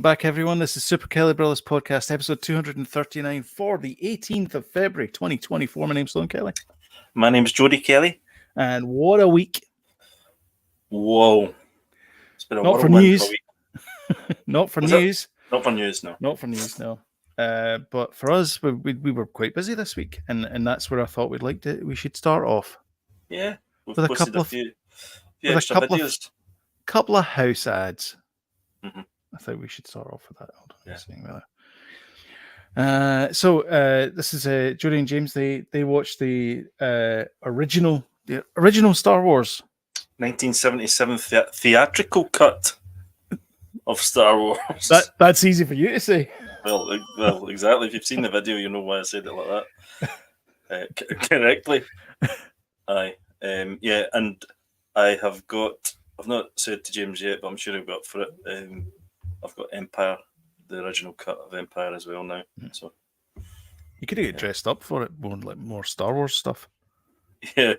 back, everyone. This is Super Kelly Brothers Podcast, episode 239 for the 18th of February, 2024. My name's Sloan Kelly. My name's Jody Kelly. And what a week. Whoa. It's been a Not for whirlwind news. for a week. Not for news. Not for news, no. Not for news, no. But for us, we were quite busy this week, and that's where I thought we should start off. Yeah. We've With a posted couple of- few with a extra couple of- videos. Couple of house ads. Mhm. I think we should start off with that. Hold on, Yeah. This is Jody and James. They watched the original Star Wars. 1977 theatrical cut of Star Wars. That's easy for you to say. Well, exactly. If you've seen the video, you know why I said it like that. Correctly. Aye. Yeah, and I've not said to James yet, but I'm sure I've got for it. I've got Empire, the original cut of Empire as well now. So You could have get dressed up for it, more Star Wars stuff. yeah,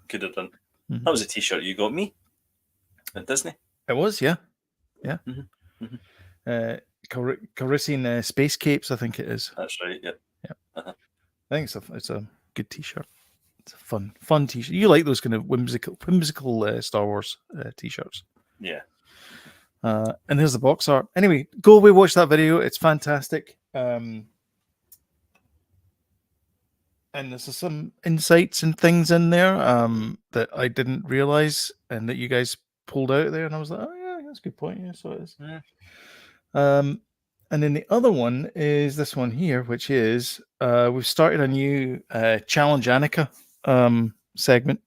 could have done. Mhm. That was a T-shirt you got me at Disney. It was, yeah. Mhm. Carissing space capes, I think it is. That's right. Yeah. I think it's a good T-shirt. It's a fun T-shirt. You like those kind of whimsical Star Wars T-shirts. Yeah. And there's the box art. Anyway, go away, watch that video. It's fantastic. And there's some insights and things in there that I didn't realize and that you guys pulled out there. And I was like, oh, yeah, that's a good point. Yeah, so it is. Yeah. And then the other one is this one here, which is we've started a new Challenge Annika segment.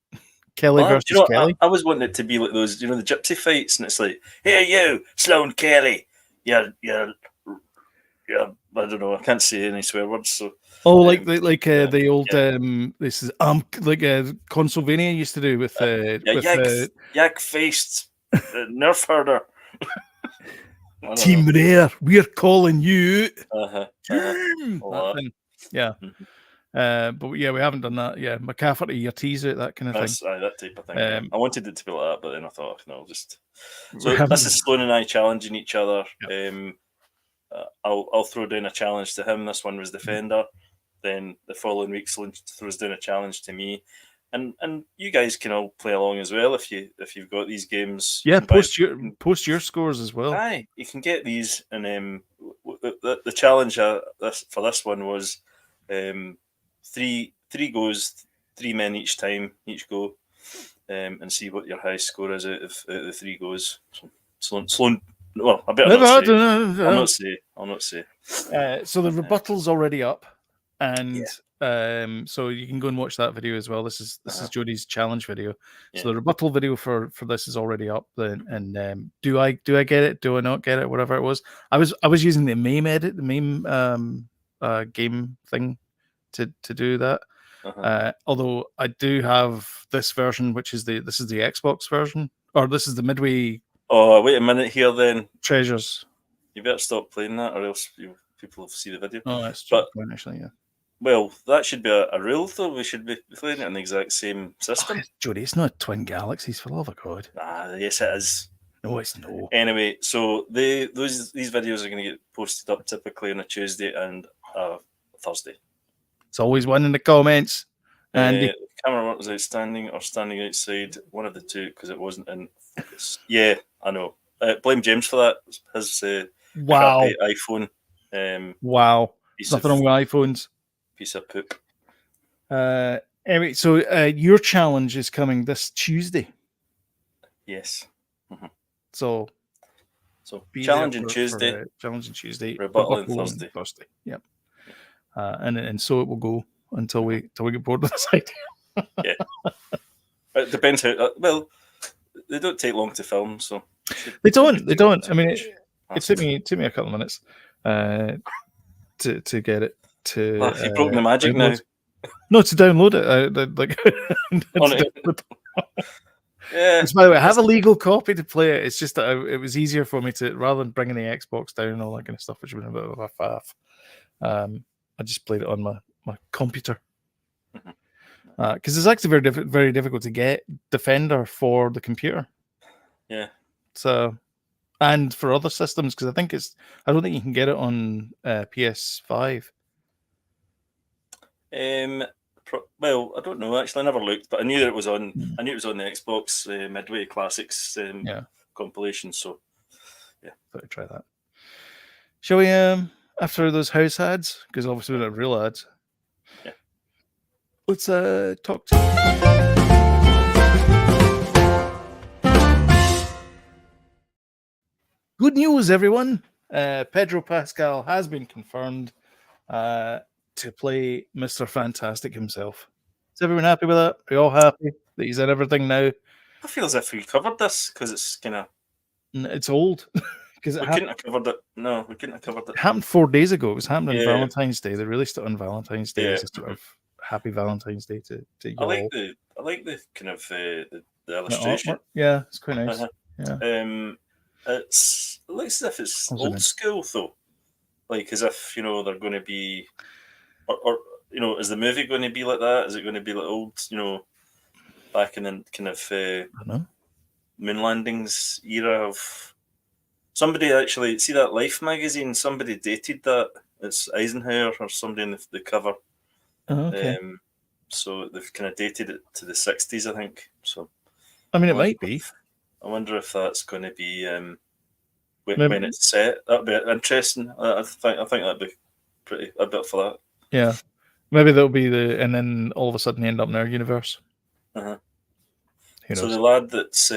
Kelly versus do you know, Kelly. I was wanting it to be like those, the gypsy fights, and it's like, hey, you, Sloan Kelly, you're, I don't know, I can't say any swear words, so. Oh, the old this is like Consylvania used to do with yak-faced nerf herder. Team Rare, we're calling you. Uh-huh. Yeah. But yeah, we haven't done that. Yeah, McCafferty, your teaser, that kind of thing. That type of thing. I wanted it to be like that, but then I thought, no, just. So haven't- this is Sloan and I challenging each other. Yep. I'll throw down a challenge to him. This one was Defender. Then the following week, Sloan throws down a challenge to me, and you guys can all play along as well if you've got these games. Yeah, post your scores as well. Aye, you can get these, and the challenge for this one was three goes, 3 men each go, and see what your highest score is out of the 3 goes. So Sloan. Well, I better not say. I'll not say. So the rebuttal's already up, and so you can go and watch that video as well. This is Jody's challenge video. Yeah. So the rebuttal video for this is already up. And do I get it? Do I not get it? Whatever it was. I was using the meme edit, the meme game thing to do that. Although I do have this version, which is the Xbox version, or this is the Midway. Oh, wait a minute here then. Treasures. You better stop playing that, or else people will see the video. Oh, that's true. Actually, yeah. Well, that should be a rule, though. We should be playing it on the exact same system. Oh, Jody, it's not Twin Galaxies, for love of God. Yes, it is. No, it's no. Anyway, so these videos are going to get posted up typically on a Tuesday and a Thursday. It's always one in the comments. And the camera work was outstanding or standing outside, one of the two, because it wasn't in focus. Yeah, I know. Blame James for that. His wow iPhone. Wow. Nothing wrong with iPhones. Piece of poop. Anyway, so your challenge is coming this Tuesday. Yes. Mm-hmm. So challenging Tuesday. Challenging Tuesday. Rebuttal on Thursday. Yep. And so it will go until we get bored of this idea. Yeah. It depends how. Well, they don't take long to film, so they don't. I mean, it took me a couple of minutes to get it to. Well, you've broken the magic download. now. No, to download it. Yeah. By the way, I have a legal copy to play it. It's just that it was easier for me to, rather than bringing the Xbox down and all that kind of stuff, which would have been a bit of a faff. I just played it on my computer. Because it's actually very difficult to get Defender for the computer. Yeah. So and for other systems, because I don't think you can get it on PS5. Well, I don't know. Actually, I never looked, but I knew that it was on. Mm. I knew it was on the Xbox Midway Classics Yeah, compilation. So thought I'd try that. Shall we after those house ads? Because obviously we don't have real ads. Yeah. Let's talk to. Good news, everyone. Pedro Pascal has been confirmed to play Mr. Fantastic himself. Is everyone happy with that? Are you all happy that he's in everything now? I feel as if we covered this because it's kind of. It's old because We couldn't have covered it. No, we couldn't have covered it. happened 4 days ago. It was happening on Yeah, Valentine's Day. They released it on Valentine's Day yeah. as a sort of happy Valentine's Day to I like y'all. the kind of the The illustration. artwork. Yeah, it's quite nice. Uh-huh. Yeah. It looks as if it's old school though, like as if they're going to be, or is the movie going to be like that? Is it going to be like old, back in the kind of I don't know. moon landings era of? Somebody actually see that Life magazine. Somebody dated that. It's Eisenhower or somebody in the cover. Oh, okay. So they've kind of dated it to the 60s, I think. So I mean, it might be. I wonder if that's going to be Maybe. when it's set. That'd be interesting. I think that'd be pretty a bit for that. Yeah, maybe that'll be and then all of a sudden end up in our universe. Uh-huh. Who knows? So the lad that's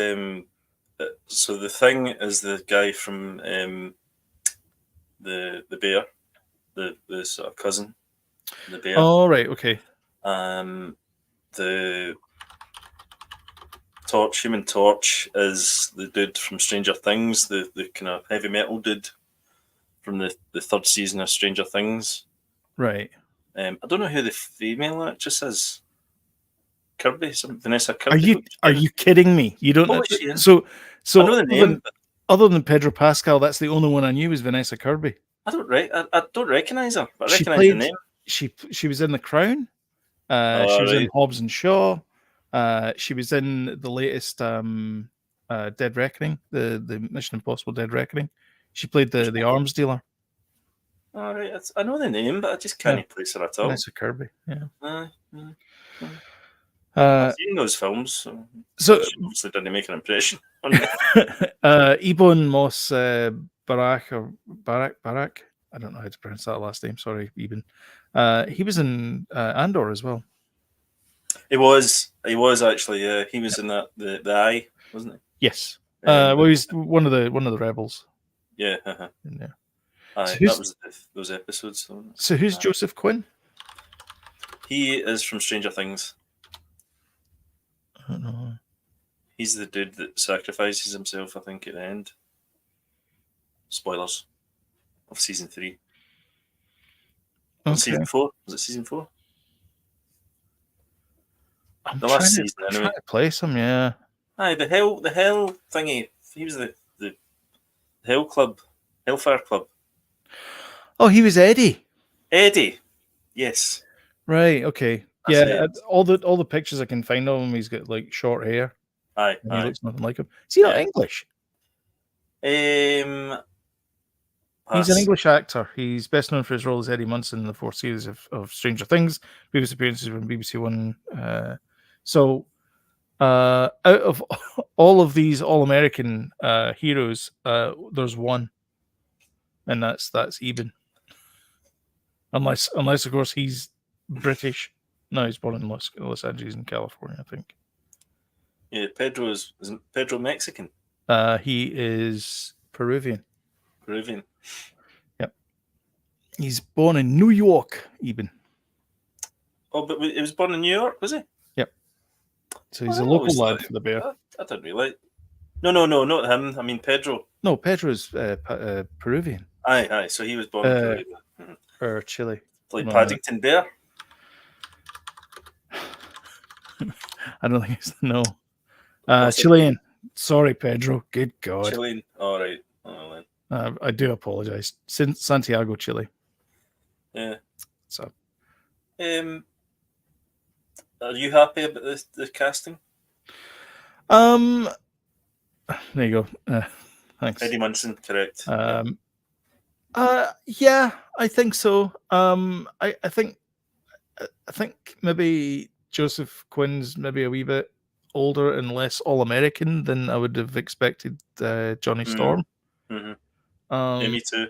so the Thing is the guy from the bear, the sort of cousin, the bear. Oh, right, okay. The Human Torch is the dude from Stranger Things, the kind of heavy metal dude from the third season of Stranger Things. Right. I don't know who the female actress is. Kirby, Vanessa Kirby. Are you kidding me? You don't know? So I know the name. Other than Pedro Pascal, that's the only one I knew was Vanessa Kirby. I don't recognize her, but I recognize the name. She was in The Crown. She was in Hobbs and Shaw. She was in the latest Dead Reckoning, the Mission Impossible Dead Reckoning. She played the arms dealer. All right, I know the name, but I just can't place her at all. Vanessa Kirby, yeah. I've seen those films, so she obviously didn't make an impression on me. Ebon Moss Barak. I don't know how to pronounce that last name. Sorry, Eben. He was in Andor as well. He was actually. Yeah, he was in that the Eye, wasn't he? Yes. Well, he's one of the rebels. Yeah. Yeah. So that was those episodes. So who's Joseph Quinn? He is from Stranger Things. I don't know. He's the dude that sacrifices himself, I think, at the end. Spoilers of season 3. Okay. Season 4? Was it season 4? The last season, anyway. Trying to place him, yeah. Aye, the hell thingy. He was the Hellfire Club. Oh, he was Eddie. Eddie, yes. Right. Okay. That's all the pictures I can find of him, he's got like short hair. Aye. He looks nothing like him. Is he not English? He's an English actor. He's best known for his role as Eddie Munson in the 4th series of Stranger Things. Previous appearances on BBC One. Out of all of these all-American heroes, there's one, and that's Eben. Unless of course he's British. No, he's born in Los Angeles in California, I think. Yeah, isn't Pedro Mexican? He is Peruvian. Yep. He's born in New York, Eben. Oh, but he was born in New York, was he? Yep. So he's a local lad for the bear. I didn't realise. No, not him. I mean Pedro. No, Pedro's Peruvian. Aye. So he was born in Peru. Or Chile. Like Paddington Bear? I don't think it's no. Chilean. Sorry, Pedro. Good God. Chilean. All right. Oh, I do apologize. Santiago, Chile. Yeah. So. Are you happy about the casting? There you go. Thanks. Eddie Munson, correct. Yeah, I think so. I think maybe Joseph Quinn's maybe a wee bit older and less all-American than I would have expected Johnny Storm. Yeah, me too.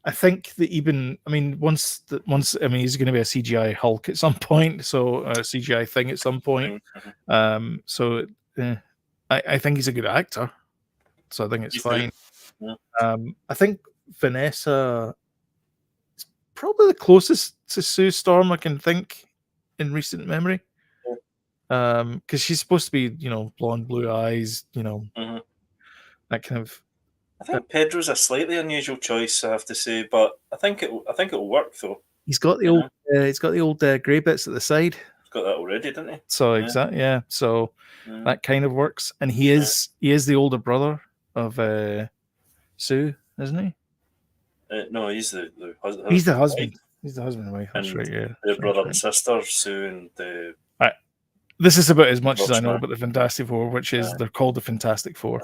I think that once he's going to be a CGI Hulk at some point, so a CGI thing at some point. I think he's a good actor, so I think it's fine. Yeah. I think Vanessa is probably the closest to Sue Storm I can think in recent memory. Because she's supposed to be, blonde, blue eyes, that kind of. I think Pedro's a slightly unusual choice, I have to say, but I think it'll work though. He's got the old grey bits at the side. He's got that already, didn't he? So exactly, yeah. So that kind of works, and he is the older brother of Sue, isn't he? No, he's the husband. He's the husband. He's the husband and wife. That's right. Yeah. Their brother and sister, Sue and. This is about as much as I know about the Fantastic Four, which is they're called the Fantastic Four.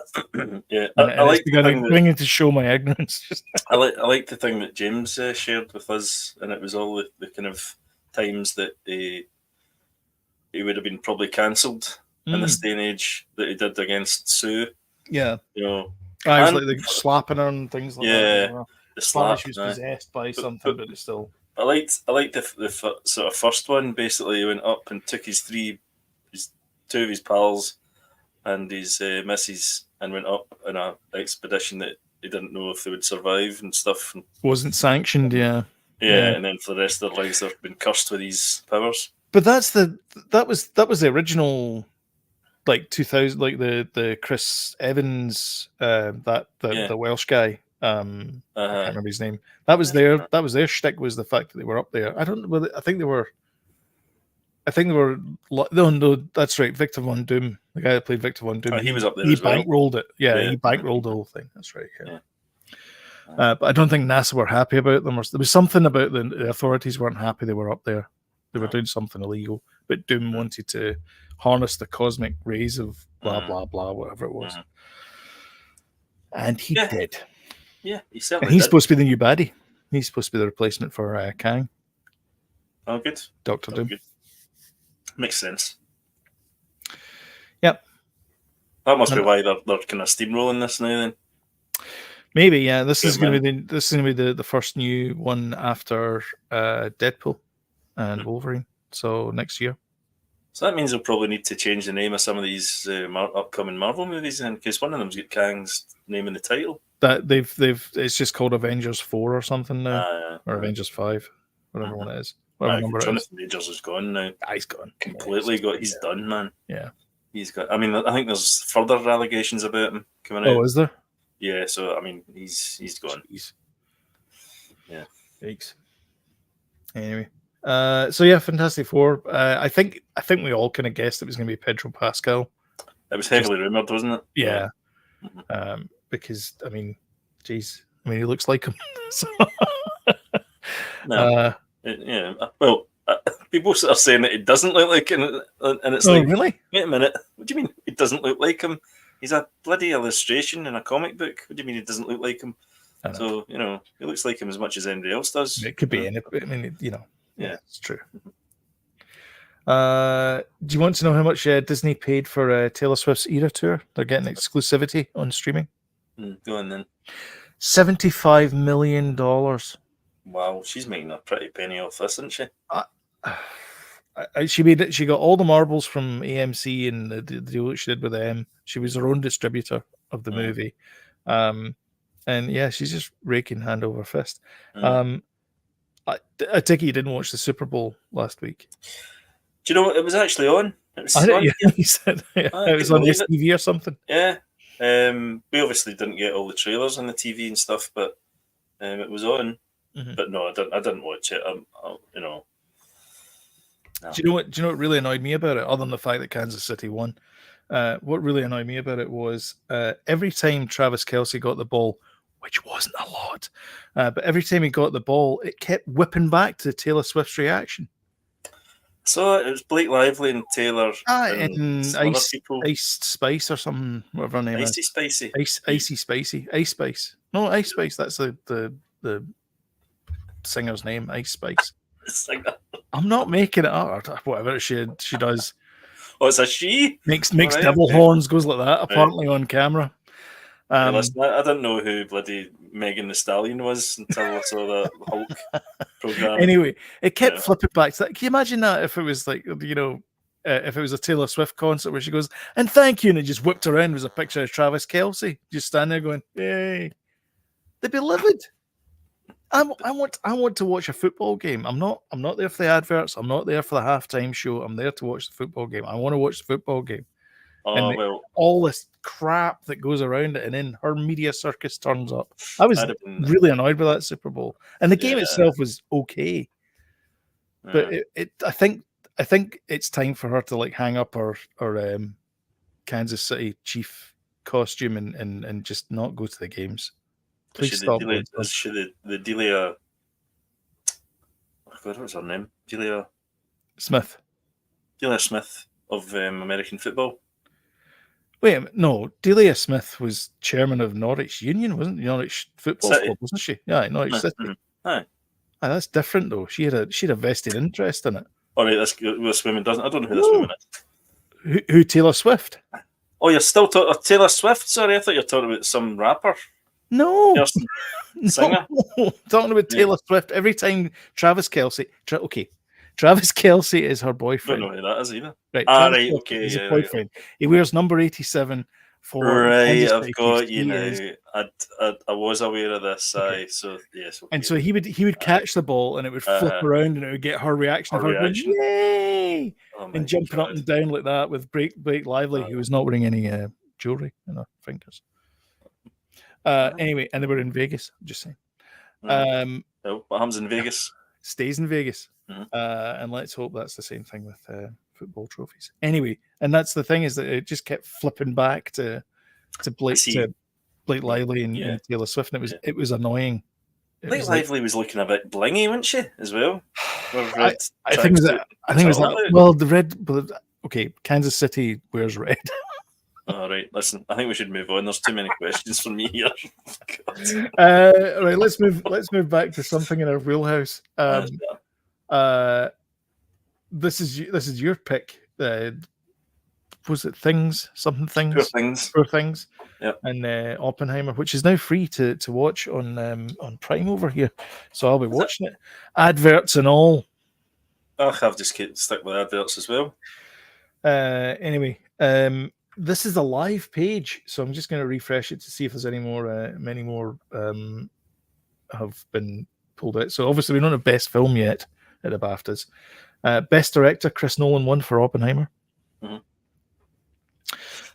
Yeah, I like bringing to show my ignorance. I like the thing that James shared with us, and it was all the kind of times that he would have been probably cancelled in this day and age that he did against Sue. Yeah, I was like slapping her and things like that. Yeah, the slap. She was possessed by something, but it's still. I liked the sort of first one. Basically, he went up and took two of his pals and his missus and went up in an expedition that he didn't know if they would survive and stuff. Wasn't sanctioned, yeah. And then for the rest of their lives they've been cursed with these powers. But that was the original, like 2000, like the Chris Evans, the Welsh guy. I can't remember his name. That was their shtick, was the fact that they were up there. I don't know. I think they were. No, that's right. Victor Von Doom, the guy that played Victor Von Doom, he was up there. He as well. bankrolled it. Yeah, he bankrolled the whole thing. That's right. Yeah. But I don't think NASA were happy about them. There was something about the authorities weren't happy they were up there. They were doing something illegal. But Doom wanted to harness the cosmic rays of blah blah blah, whatever it was, and he did. Yeah, he certainly. And he's did. supposed to be the new baddie. He's supposed to be the replacement for Kang. Oh, good. Dr. Doom. Good. Makes sense. Yep. That must be why they're kind of steamrolling this now. Then maybe, yeah. This is going to be the first new one after Deadpool and Wolverine. So next year. So that means they'll probably need to change the name of some of these upcoming Marvel movies, then, because one of them's got Kang's name in the title. That they've it's just called Avengers 4 or something now, or Avengers 5, whatever one it is. Jonathan Majors is gone now. He's gone completely. He's done, man. Yeah, he's got. I mean, I think there's further allegations about him coming out. Oh, is there? Yeah. So I mean, he's gone. Jeez. Yeah. Thanks. Anyway, so yeah, Fantastic Four. I think we all kind of guessed it was going to be Pedro Pascal. It was heavily rumored, wasn't it? Yeah. Because I mean, geez, he looks like him. So. No. Yeah, well, people are saying that it doesn't look like him, and it's like, really? Wait a minute, what do you mean it doesn't look like him? He's a bloody illustration in a comic book. What do you mean it doesn't look like him? So, it looks like him as much as anybody else does. It could be anything. I mean, yeah, it's true. Do you want to know how much Disney paid for Taylor Swift's Era Tour? They're getting exclusivity on streaming. Go on then. $75 million. Wow, she's making a pretty penny off this, isn't she? She got all the marbles from AMC and the deal that she did with them. She was her own distributor of the movie, and yeah, she's just raking hand over fist. I take it you didn't watch the Super Bowl last week. Do you know what? It was actually on? It was on. You said it was on TV or something. Yeah. We obviously didn't get all the trailers on the TV and stuff, but it was on. But no, I didn't watch it. No. Do you know what really annoyed me about it, other than the fact that Kansas City won? What really annoyed me about it was every time Travis Kelce got the ball, which wasn't a lot, but every time he got the ball, it kept whipping back to Taylor Swift's reaction. So it was Blake Lively and Taylor and And some other people. Iced Spice or something, whatever her name Icy is. Spicy. Icy Spicy. Ice Spice. No, Ice Spice. That's the singer's name, Ice Spice. Singer. I'm not making it up. Or whatever she does. Oh, it's a she? Makes Right, devil okay. horns, goes like that, apparently on camera. Hey, listen, I didn't know who bloody Megan Thee Stallion was until I saw that Hulk program. Anyway, it kept flipping back to that. Can you imagine that if it was like, if it was a Taylor Swift concert where she goes, and thank you, and it just whipped around was a picture of Travis Kelce just standing there going, yay. They'd be livid. I want to watch a football game. I'm not there for the adverts. I'm not there for the halftime show. I'm there to watch the football game. I want to watch the football game. Oh, all this crap that goes around it, and then her media circus turns up. I was really annoyed with that Super Bowl, and the game itself was okay, but I think it's time for her to like hang up her Kansas City Chief costume and just not go to the games. Please stop. Should the Delia? What was her name? Delia Smith. Delia Smith of American football. Wait, no. Delia Smith was chairman of Norwich Union, wasn't Norwich Football Club, wasn't she? Yeah, Norwich City. Aye. That's different though. She had a vested interest in it. All right, this woman doesn't. I don't know who this woman is. Who Taylor Swift? Oh, you're still talking Taylor Swift? Sorry, I thought you were talking about some rapper. No, singer. No. Talking about Taylor Swift. Every time Travis Kelce. Travis Kelce is her boyfriend. I don't know who that is either. Right. Right. Okay. He's a boyfriend. Right. He wears number 87 for. Right. I've got you now. I was aware of this. Okay. So yes. Okay. And so he would catch the ball and it would flip around and it would get her reaction of her going, yay! And jumping up and down like that with Blake Lively, who was not wearing any jewelry in her fingers. Anyway, and they were in Vegas. Just saying. What happens in Vegas stays in Vegas. And let's hope that's the same thing with football trophies. Anyway, and that's the thing is that it just kept flipping back to Blake Lively and Taylor Swift, and it was annoying. Blake Lively was looking a bit blingy, wasn't she, as well? I think it was that. Well, the red. Okay, Kansas City wears red. All right, listen. I think we should move on. There's too many questions for me here. Right, let's move back to something in our wheelhouse. This is your pick. Was it Things? Something Things? Poor Things. Yeah. And Oppenheimer, which is now free to watch on Prime over here. So I'll be watching it. Adverts and all. I've just stuck with adverts as well. Anyway, this is a live page, so I'm just going to refresh it to see if there's any more, many more have been pulled out. So obviously we don't have best film yet at the BAFTAs. Best director, Chris Nolan won for Oppenheimer.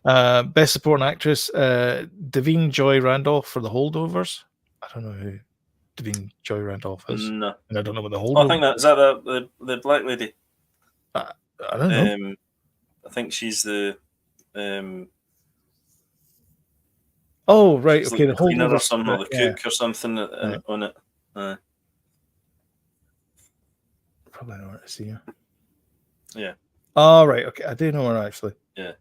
Best supporting actress, Davine Joy Randolph for The Holdovers. I don't know who Davine Joy Randolph is. No, and I don't know what The Holdovers. I think is that the black lady. I don't know. I think she's the. Oh right, okay. Like the Holdovers or something, or the cook or something on it. Probably know where to see her. Yeah. Oh right, okay. I do know her actually. Yeah.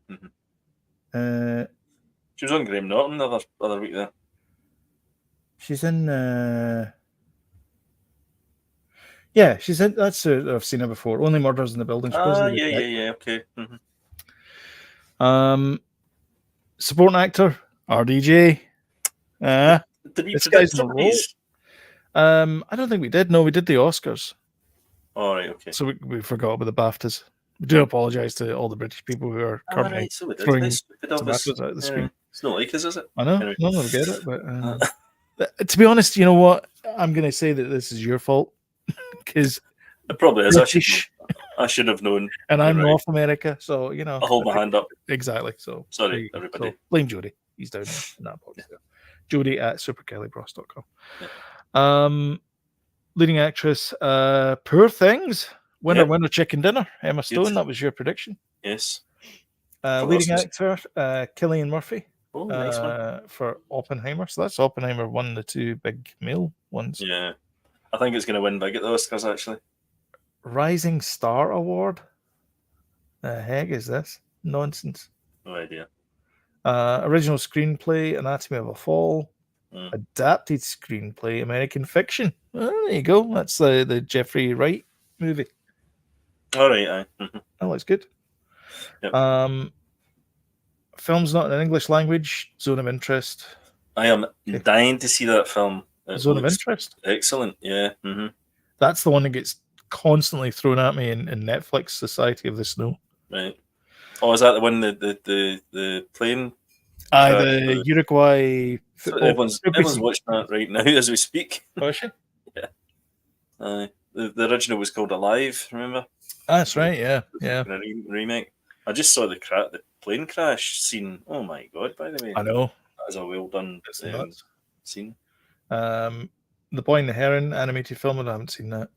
She was on Graham Norton the other week there. She's in. Yeah, she's in. That's I've seen her before. Only Murders in the Building. Yeah. Okay. Supporting actor RDJ. Did we predict some of these? I don't think we did. No, we did the Oscars. All right. Okay. So we forgot about the BAFTAs. We do apologise to all the British people who are currently throwing tomatoes out of the screen. It's not like us, is it? I know. Anyway. No, I get it. But to be honest, you know what? I'm going to say that this is your fault because it probably is. I should have known. And I'm North America, so you know. I'll hold my hand up. Exactly. So sorry, everybody. So blame Jody. He's down there in that box. Yeah. Jody at superkellybross.com. Yeah. Leading actress, Poor Things. Winner, chicken dinner. Emma Stone, that was your prediction. Yes. Leading actor, Cillian Murphy. Oh, nice one. For Oppenheimer. So that's Oppenheimer won the two big male ones. Yeah. I think it's going to win big at the Oscars, actually. Rising Star Award. The heck is this nonsense? No idea. Original screenplay, Anatomy of a Fall. Adapted screenplay, American Fiction. Oh, there you go. That's the Jeffrey Wright movie. All right, aye. That looks good. Yep. Film's not in English language. Zone of Interest. I am dying to see that film. Zone of Interest. Excellent, yeah. That's the one that gets constantly thrown at me in Netflix Society of the Snow. Right. Oh, is that the one the plane? The Uruguay. So everyone's watching that right now as we speak. Oh, is she? Yeah. The original was called Alive. Remember? That's right. Yeah. Yeah. A remake. I just saw the plane crash scene. Oh my god! By the way, I know that is a well done scene. The Boy and the Heron animated film. I haven't seen that.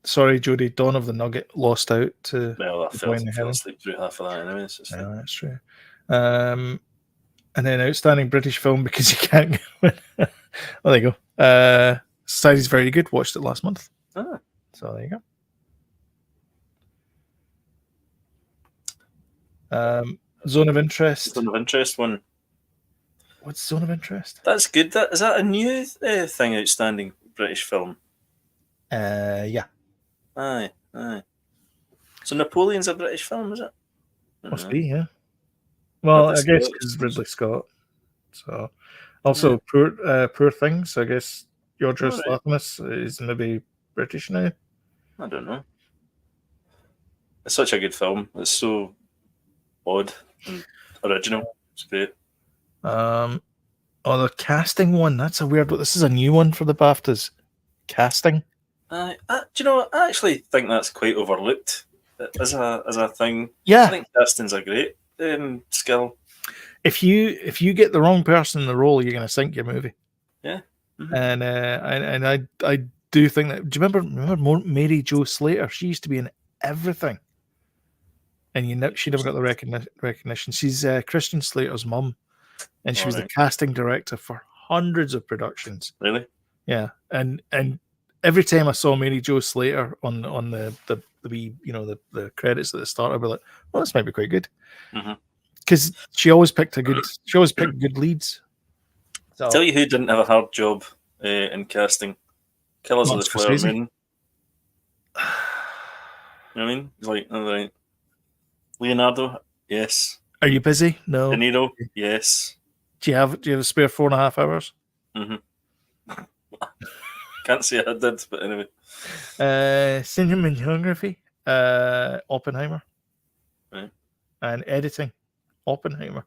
Sorry, Jodie. Dawn of the Nugget lost out to. Well, I fell asleep through half of that anyway. So yeah, that's true. And then outstanding British film because you can't win. Well, there you go. Society's very good. Watched it last month. So there you go. Zone of Interest. Zone of Interest one. What's Zone of Interest? That's good. Is that a new thing? Outstanding British film. Yeah. Aye. So Napoleon's a British film, is it? Must be, yeah. Well, I guess it's Ridley Scott. So, also Poor Things. I guess Yorgos Lanthimos is maybe British now. I don't know. It's such a good film. It's so odd and original. It's great. The casting one. That's a weird one. This is a new one for the BAFTAs. Casting. Do you know what? I actually think that's quite overlooked as a thing. Yeah. I think casting's a great skill. If you get the wrong person in the role, you're going to sink your movie. Yeah. And I do think that. Do you remember Mary Jo Slater? She used to be in everything, and she never got the recognition. She's Christian Slater's mum, and she was the casting director for hundreds of productions. Really? Yeah, and every time I saw Mary Jo Slater on the the credits at the start, I'd be like, "Oh, this might be quite good," because she always picked good leads. So, tell you who didn't have a hard job in casting: Killers of the Flower Moon. You know what I mean? It's like, all right. Leonardo, yes. Are you busy? No. De Niro, yes. Do you have a spare 4.5 hours? Can't say I did, but anyway. Cinematography, Oppenheimer. Right. And editing, Oppenheimer.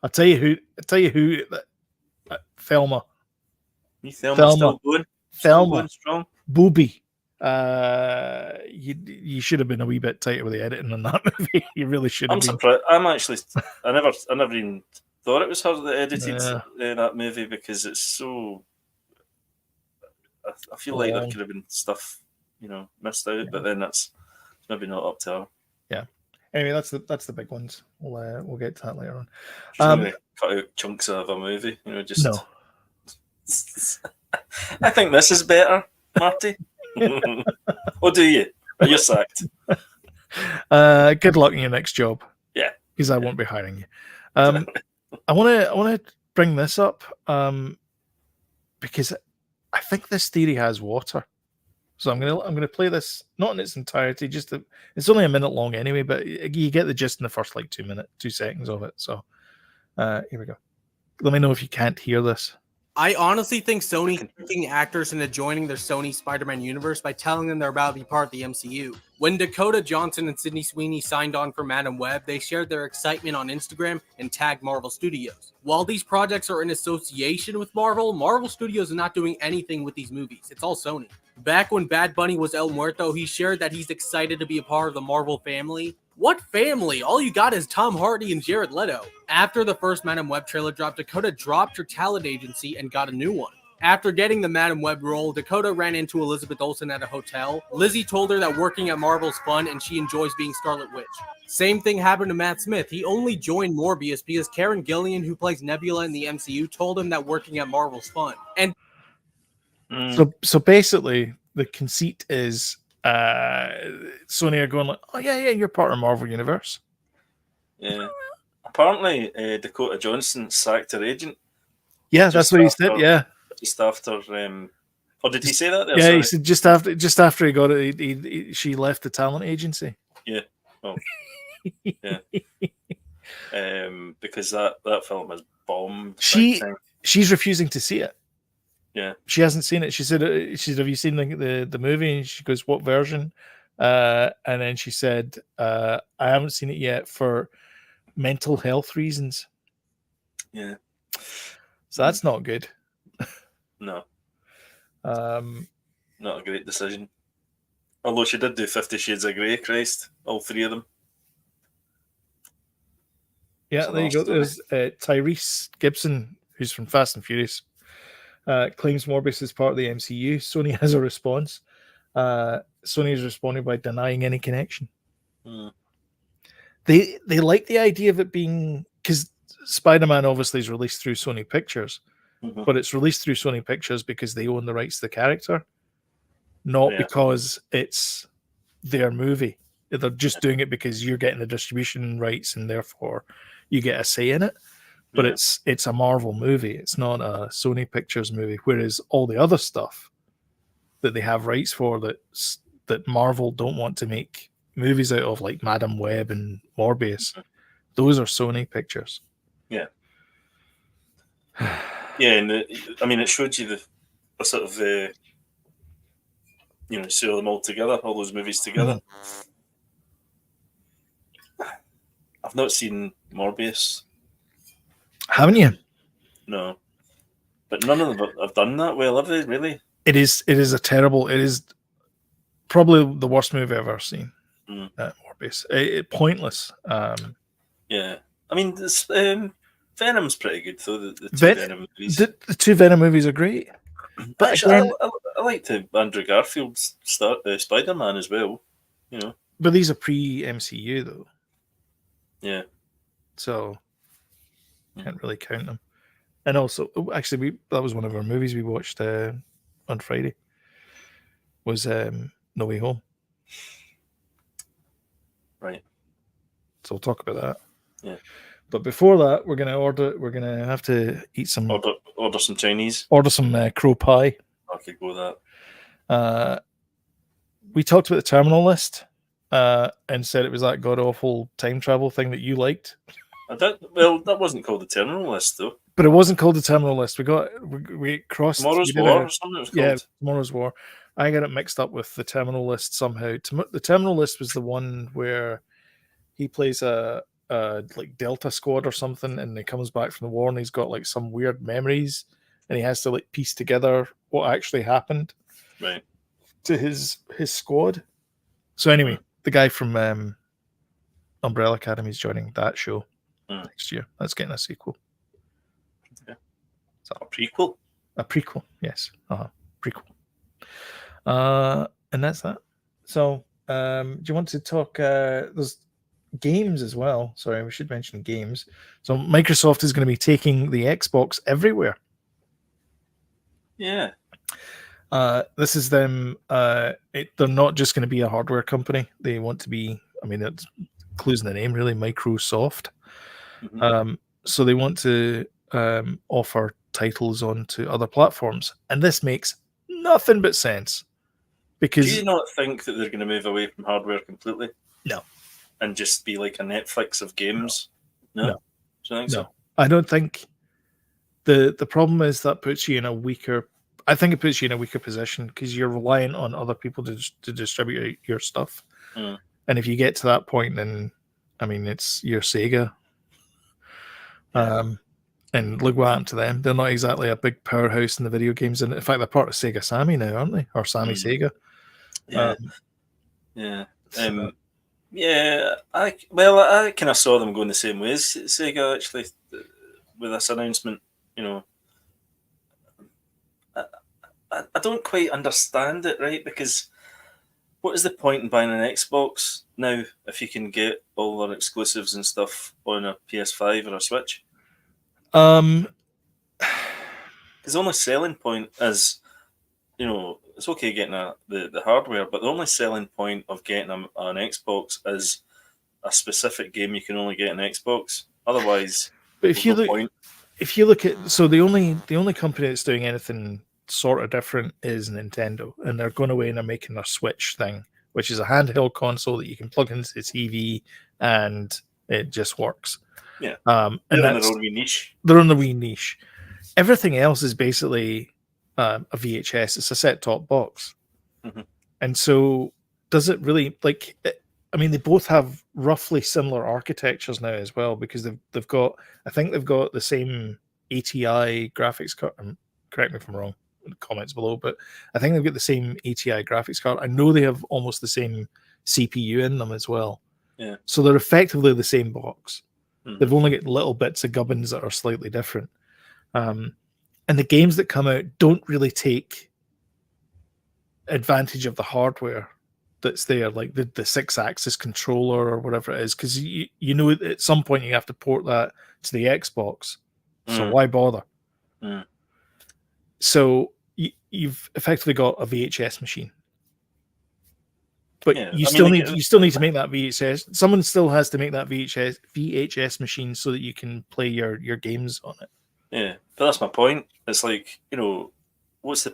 I'll tell you who. Thelma. Thelma still going. Thelma. Going strong. Booby. You should have been a wee bit tighter with the editing on that movie. You really should have. I'm surprised. I never even thought it was her that edited that movie because it's so. I feel like there could have been stuff, missed out, but then that's maybe not up to her. Yeah. Anyway, that's the big ones. We'll get to that later on. She's going to cut out chunks of a movie, just. No. I think this is better, Marty. Or do you? You're sacked. Good luck in your next job. Yeah. Because I won't be hiring you. I want to bring this up because I think this theory has water. So I'm gonna play this not in its entirety. It's only a minute long anyway, but you get the gist in the first 2 seconds of it. So here we go. Let me know if you can't hear this. I honestly think Sony tricking actors into joining their Sony Spider-Man universe by telling them they're about to be part of the MCU. When Dakota Johnson and Sydney Sweeney signed on for Madam Web, they shared their excitement on Instagram and tagged Marvel Studios. While these projects are in association with Marvel, Marvel Studios is not doing anything with these movies. It's all Sony. Back when Bad Bunny was El Muerto, he shared that he's excited to be a part of the Marvel family. What family? All you got is Tom Hardy and Jared Leto. After the first Madam Web trailer dropped, Dakota dropped her talent agency and got a new one. After getting the Madam Web role, Dakota ran into Elizabeth Olsen at a hotel. Lizzie told her that working at Marvel's fun and she enjoys being Scarlet Witch. Same thing happened to Matt Smith. He only joined Morbius because Karen Gillian, who plays Nebula in the MCU, told him that working at Marvel's fun. And so basically, the conceit is Sony are going like, oh yeah, you're part of Marvel Universe. Yeah. Apparently, Dakota Johnson sacked her agent. Yeah, that's what he said. Yeah, just after. Or did he say that? There? Yeah, Sorry. he said just after he got it, she left the talent agency. Yeah. Oh. Yeah. Because that film has bombed. She's refusing to see it. Yeah. She hasn't seen it. She said, have you seen the movie? And she goes, what version? And then she said, I haven't seen it yet for mental health reasons. Yeah. So that's not good. No. Not a great decision. Although she did do 50 Shades of Grey, Christ. All three of them. Yeah, there you go. There's Tyrese Gibson, who's from Fast and Furious, claims Morbius is part of the MCU. Sony has a response. Sony has responded by denying any connection. They like the idea of it being, because Spider-Man obviously is released through Sony Pictures, but it's released through Sony Pictures because they own the rights to the character, not because it's their movie. They're just doing it because you're getting the distribution rights and therefore you get a say in it. But it's a Marvel movie. It's not a Sony Pictures movie. Whereas all the other stuff that they have rights for that Marvel don't want to make movies out of, like Madam Web and Morbius, those are Sony Pictures. Yeah. Yeah, and it showed you the sort of see them all together, all those movies together. I've not seen Morbius. Haven't you? No, but none of them have done that well, have they? Really? It is probably the worst movie I've ever seen. Morbius, pointless. Yeah, I mean, this Venom's pretty good though. The two Venom movies. The two Venom movies are great. But actually, I liked Andrew Garfield's Spider-Man as well. But these are pre-MCU though. Yeah. So can't really count them. And also, actually, that was one of our movies we watched on Friday. Was No Way Home. Right. So we'll talk about that. Yeah. But before that, we're gonna have to eat some order some Chinese. Order some crow pie. I could go with that. We talked about the terminal list and said it was that god awful time travel thing that you liked. That wasn't called the terminal list though. But it wasn't called the terminal list. We crossed Tomorrow's War or something it was called. Yeah, Tomorrow's War. I got it mixed up with the terminal list somehow. The terminal list was the one where he plays a like Delta Squad or something, and he comes back from the war and he's got like some weird memories and he has to like piece together what actually happened to his squad. So anyway, the guy from Umbrella Academy is joining that show next year. That's getting a sequel. Yeah. So a prequel? A prequel, yes. Prequel. And that's that. So do you want to talk there's games as well? Sorry, we should mention games. So Microsoft is going to be taking the Xbox everywhere. Yeah. This is them. They're not just going to be a hardware company. They want to be, it's clues in the name, really, Microsoft. So they want to offer titles onto other platforms. And this makes nothing but sense. Because do you not think that they're going to move away from hardware completely? No. And just be like a Netflix of games? No. No. Do you think so? I don't think. The problem is that puts you in a weaker. I think it puts you in a weaker position because you're reliant on other people to distribute your stuff. And if you get to that point, then it's your Sega. And look what happened to them. They're not exactly a big powerhouse in the video games. And in fact, they're part of Sega Sammy now, aren't they? Or Sammy Sega. Yeah. I kind of saw them going the same way as Sega actually with this announcement. I don't quite understand it, right? Because what is the point in buying an Xbox now if you can get all their exclusives and stuff on a PS5 or a Switch? Because the only selling point is, it's okay getting the hardware, but the only selling point of getting an Xbox is a specific game you can only get on Xbox. Otherwise, But there's no point. if you look at, so the only company that's doing anything sort of different is Nintendo, and they're going away and they're making their Switch thing, which is a handheld console that you can plug into the TV and it just works. Yeah, and they're in that's their own wee niche. they're on the wee niche. Everything else is basically a VHS. It's a set-top box, and so does it really like? I mean, they both have roughly similar architectures now as well, because they've got, I think they've got the same ATI graphics card. Correct me if I'm wrong in the comments below, but I think they've got the same ATI graphics card. I know they have almost the same CPU in them as well. Yeah. So they're effectively the same box. They've only got little bits of gubbins that are slightly different. And the games that come out don't really take advantage of the hardware that's there, like the 6-axis controller or whatever it is, because you know at some point you have to port that to the Xbox. So why bother? So you've effectively got a VHS machine, but you still need to make that VHS. Someone still has to make that VHS machine so that you can play your games on it. Yeah, but that's my point. It's like, what's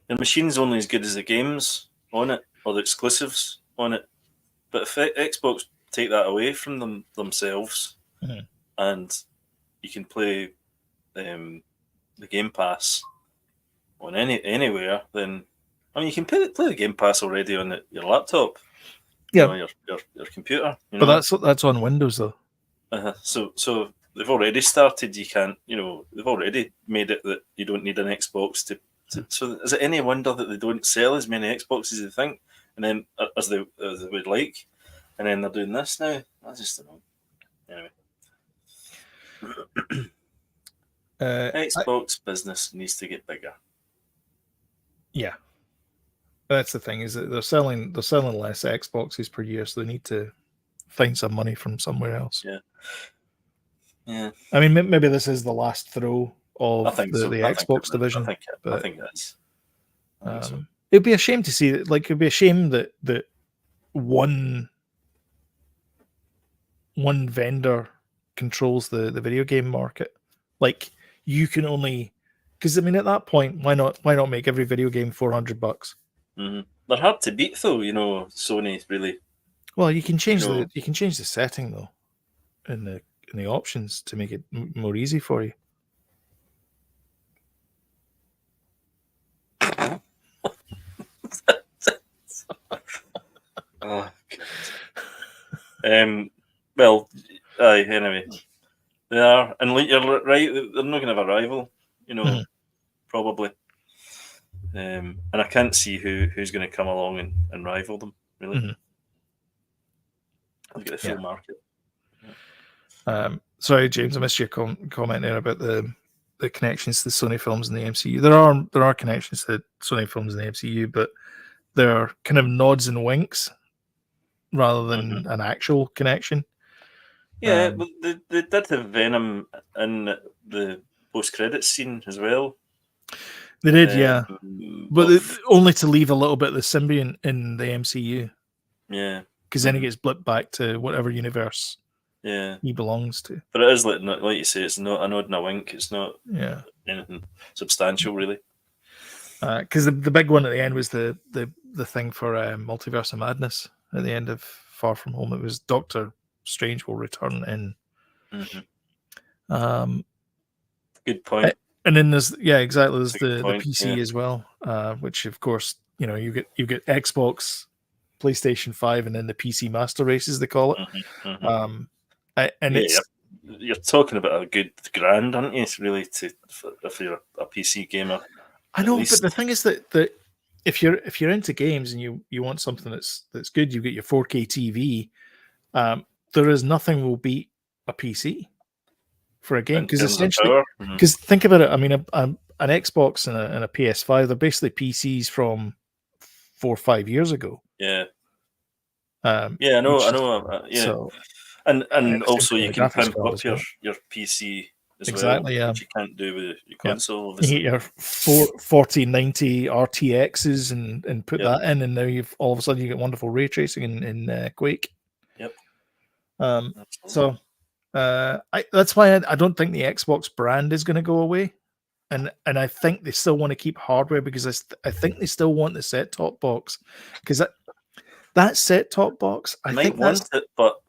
your machine's only as good as the games on it or the exclusives on it. But if Xbox take that away from themselves, and you can play the Game Pass on anywhere, then I mean you can play the Game Pass already on your laptop, your computer. But that's on Windows though. So they've already started. You can't. They've already made it that you don't need an Xbox to. So is it any wonder that they don't sell as many Xboxes as they think, and then as they would like, and then they're doing this now? I just don't know. Anyway, Xbox business needs to get bigger. Yeah, that's the thing, is that they're selling less Xboxes per year, so they need to find some money from somewhere else. Yeah. I mean, maybe this is the last throw of the Xbox division. I think it is. It'd be a shame to see that. Like, it'd be a shame that one vendor controls the video game market. Like, you can only, because I mean, at that point, why not make every video game $400? They're hard to beat, though. Sony really. Well, you can change the setting though in the options to make it more easy for you. Oh, God. Well, anyway, they are, and you're right. They're not going to have a rival, probably. And I can't see who's going to come along and rival them. Really, They've got the full market. Sorry, James, I missed your comment there about the connections to Sony films in the MCU. There are connections to Sony films in the MCU, but they're kind of nods and winks rather than an actual connection. Yeah, but they did have Venom in the post-credits scene as well. They did, yeah, but only to leave a little bit of the symbiont in the MCU. Yeah, because then he gets blipped back to whatever universe he belongs to. But it is like you say, it's not a nod and a wink. It's not anything substantial, really. Because the big one at the end was the thing for Multiverse of Madness at the end of Far From Home. It was Doctor Strange will return in. Good point. And then there's exactly. There's the PC as well, which of course you get Xbox, PlayStation 5, and then the PC Master Race, as they call it. You're talking about a good grand, aren't you? Really, if you're a PC gamer. I know, but the thing is that if you're into games and you want something that's good, you get your 4K TV. There is nothing will beat a PC for a game, because essentially, because think about it. I mean, an Xbox and a PS5, they're basically PCs from 4 or 5 years ago. Yeah. I know. So, and also you can pimp up your PC exactly, which you can't do with your console. You Obviously. get your 4090 RTXs and put that in, and now you've all of a sudden you get wonderful ray tracing in Quake. Yep. So that's why I don't think the Xbox brand is going to go away, and I think they still want to keep hardware because I think they still want the set top box, because that set top box I think want it, but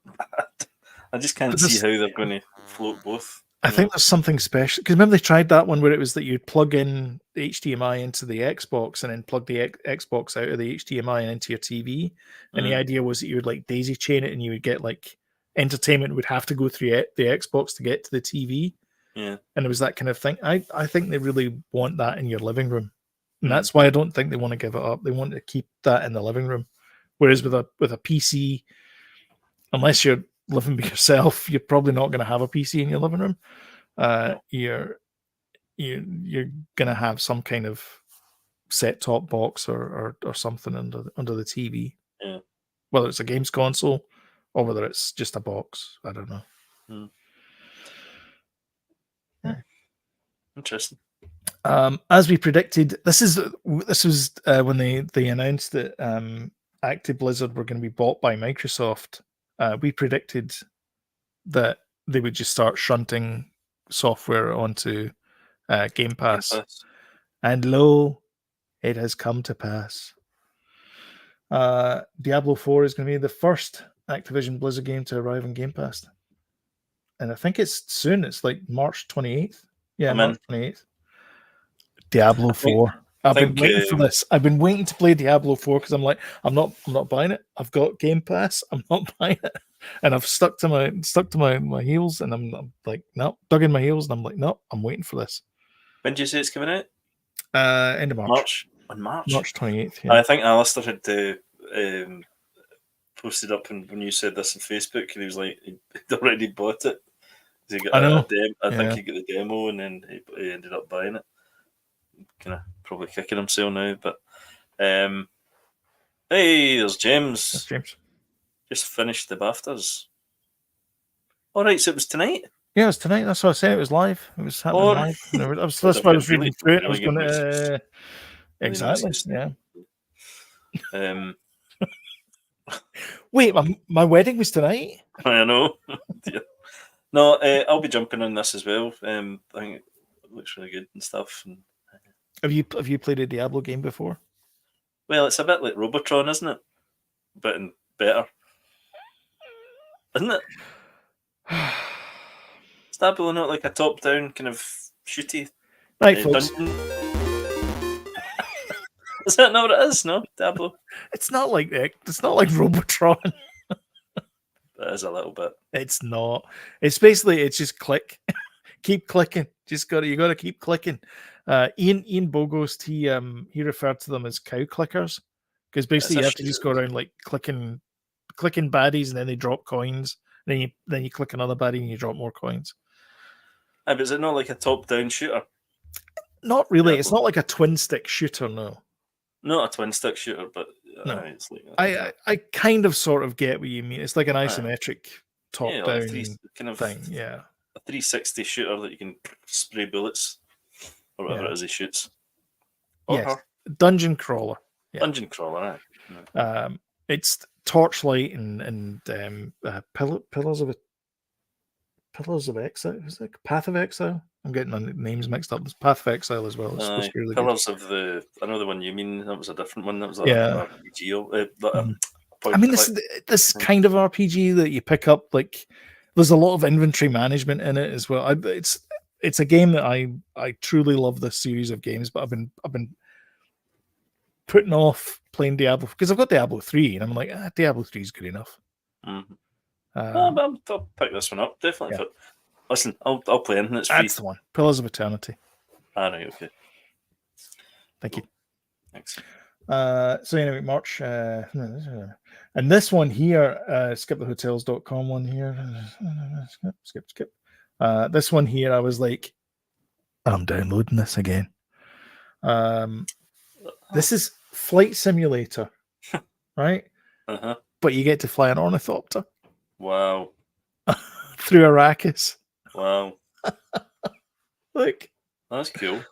I just can't see how they're going to float both. I think there's something special, because remember they tried that one where it was that you'd plug in the HDMI into the Xbox and then plug the Xbox out of the HDMI and into your TV, and the idea was that you would like daisy chain it and you would get like entertainment would have to go through the Xbox to get to the TV. Yeah, and it was that kind of thing. I think they really want that in your living room, and that's why I don't think they want to give it up. They want to keep that in the living room, whereas with a PC, unless you're living by yourself, you're probably not going to have a PC in your living room. You're going to have some kind of set top box or something under the TV. Yeah. Whether it's a games console or whether it's just a box, I don't know. Yeah. Interesting. As we predicted, this was when they announced that Activision Blizzard were going to be bought by Microsoft. We predicted that they would just start shunting software onto Game Pass. And lo, it has come to pass. Diablo 4 is going to be the first Activision Blizzard game to arrive on Game Pass. And I think it's soon. It's like March 28th. Yeah, March 28th. Diablo 4. I've been waiting for this. I've been waiting to play Diablo 4 because I'm like, I'm not buying it. I've got Game Pass. I'm not buying it. And I've stuck to my heels, and I'm like, no, dug in my heels, and I'm like, no, I'm waiting for this. When did you say it's coming out? End of March. On March? March 28th. Yeah. I think Alistair had posted up when you said this on Facebook, and he was like, he'd already bought it. He got I think he got the demo, and then he ended up buying it. Kind of probably kicking himself now, but hey, there's James. That's James. Just finished the BAFTAs. All right, so it was tonight. Yeah, it was tonight. That's what I said. It was live. It was happening live. That's why I was reading through it. I was going to exactly. Yeah. Wait, my wedding was tonight. I know. No, I'll be jumping on this as well. I think it looks really good and stuff. And, have you played a Diablo game before? Well, it's a bit like Robotron, isn't it? But better, isn't it? Is Diablo not like a top-down kind of shooty right, folks? Dungeon? Is that not what it is? No, Diablo. It's not like Robotron. That is a little bit. It's not. It's basically it's just click, keep clicking. You got to keep clicking. Ian Bogost he referred to them as cow clickers because basically you have to just go around like clicking baddies, and then they drop coins. Then you click another baddie and you drop more coins. But is it not like a top-down shooter? Not really. Diablo. It's not like a twin-stick shooter, no. Not a twin-stick shooter, but no. It's like I kind of sort of get what you mean. It's like an isometric top-down kind of thing. Yeah. A 360 shooter that you can spray bullets or whatever it is he shoots. Yes. Dungeon crawler. Yeah. Dungeon crawler, right. It's Torchlight and Pillars of Exile. Is it Path of Exile? I'm getting the names mixed up. It's Path of Exile as well. It's supposed to be really Pillars good. I know the one you mean. That was a different one. That was like an RPG. I mean, this kind of RPG that you pick up. Like, there's a lot of inventory management in it as well. It's a game that I truly love. This series of games, but I've been putting off playing Diablo because I've got Diablo 3, and I'm like, Diablo 3 is good enough. Mm-hmm. I'll pick this one up definitely. Yeah. Listen, I'll play anything that's free. That's the one. Pillars of Eternity. Right, okay. Thank you. Thanks. So anyway, March, and this one here, skipthehotels.com one here. Skip. This one here, I was like, I'm downloading this again. This is Flight Simulator, right? But you get to fly an ornithopter. Wow. Through Arrakis. Wow. Like, That's cool.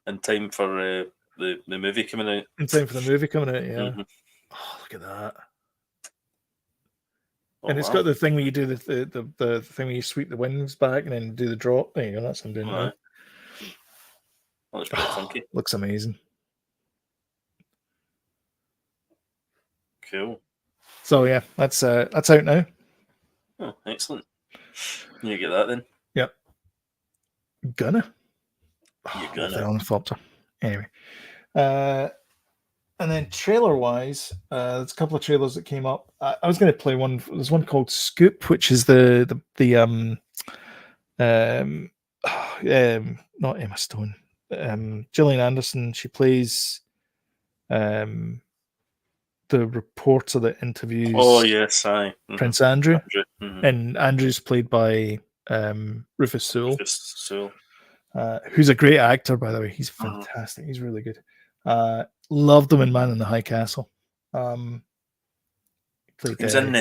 In time for the movie coming out. in time for the movie coming out, yeah. Mhm. Oh, look at that. Oh, And it's wow. got the thing where you do the thing where you sweep the wings back and then do the drop. There you go, that's what I'm doing now. Aye. That looks pretty Oh, funky. looks amazing. Cool. So yeah, that's out now. Oh, excellent. You get that then. Yep. Gonna. You're Love the gonna. ornithopter. Anyway. And then trailer-wise, there's a couple of trailers that came up. I was going to play one. There's one called Scoop, which is the not Emma Stone, Gillian Anderson. She plays the reporter that interviews Oh yes, aye. Prince Andrew, Mhm. and Andrew's played by Rufus Sewell, Just so who's a great actor, by the way. He's Mhm. fantastic. He's really good. Loved him in Man in the High Castle. Played, he was in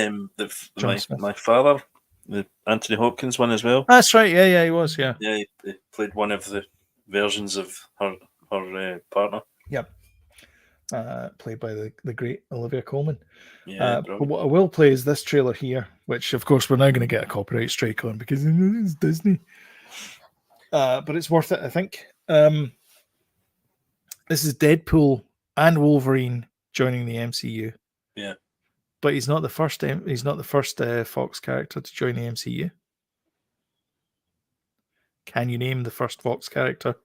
John Smith. my father, the Anthony Hopkins one as well. That's right. Yeah, he was. Yeah. Yeah, he played one of the versions of her partner. Yep. Played by the great Olivia Colman. Yeah, but what I will play is this trailer here, which of course we're now going to get a copyright strike on because it's Disney. But it's worth it, I think. This is Deadpool and Wolverine joining the MCU. Yeah. But he's not the first. He's not the first Fox character to join the MCU. Can you name the first Fox character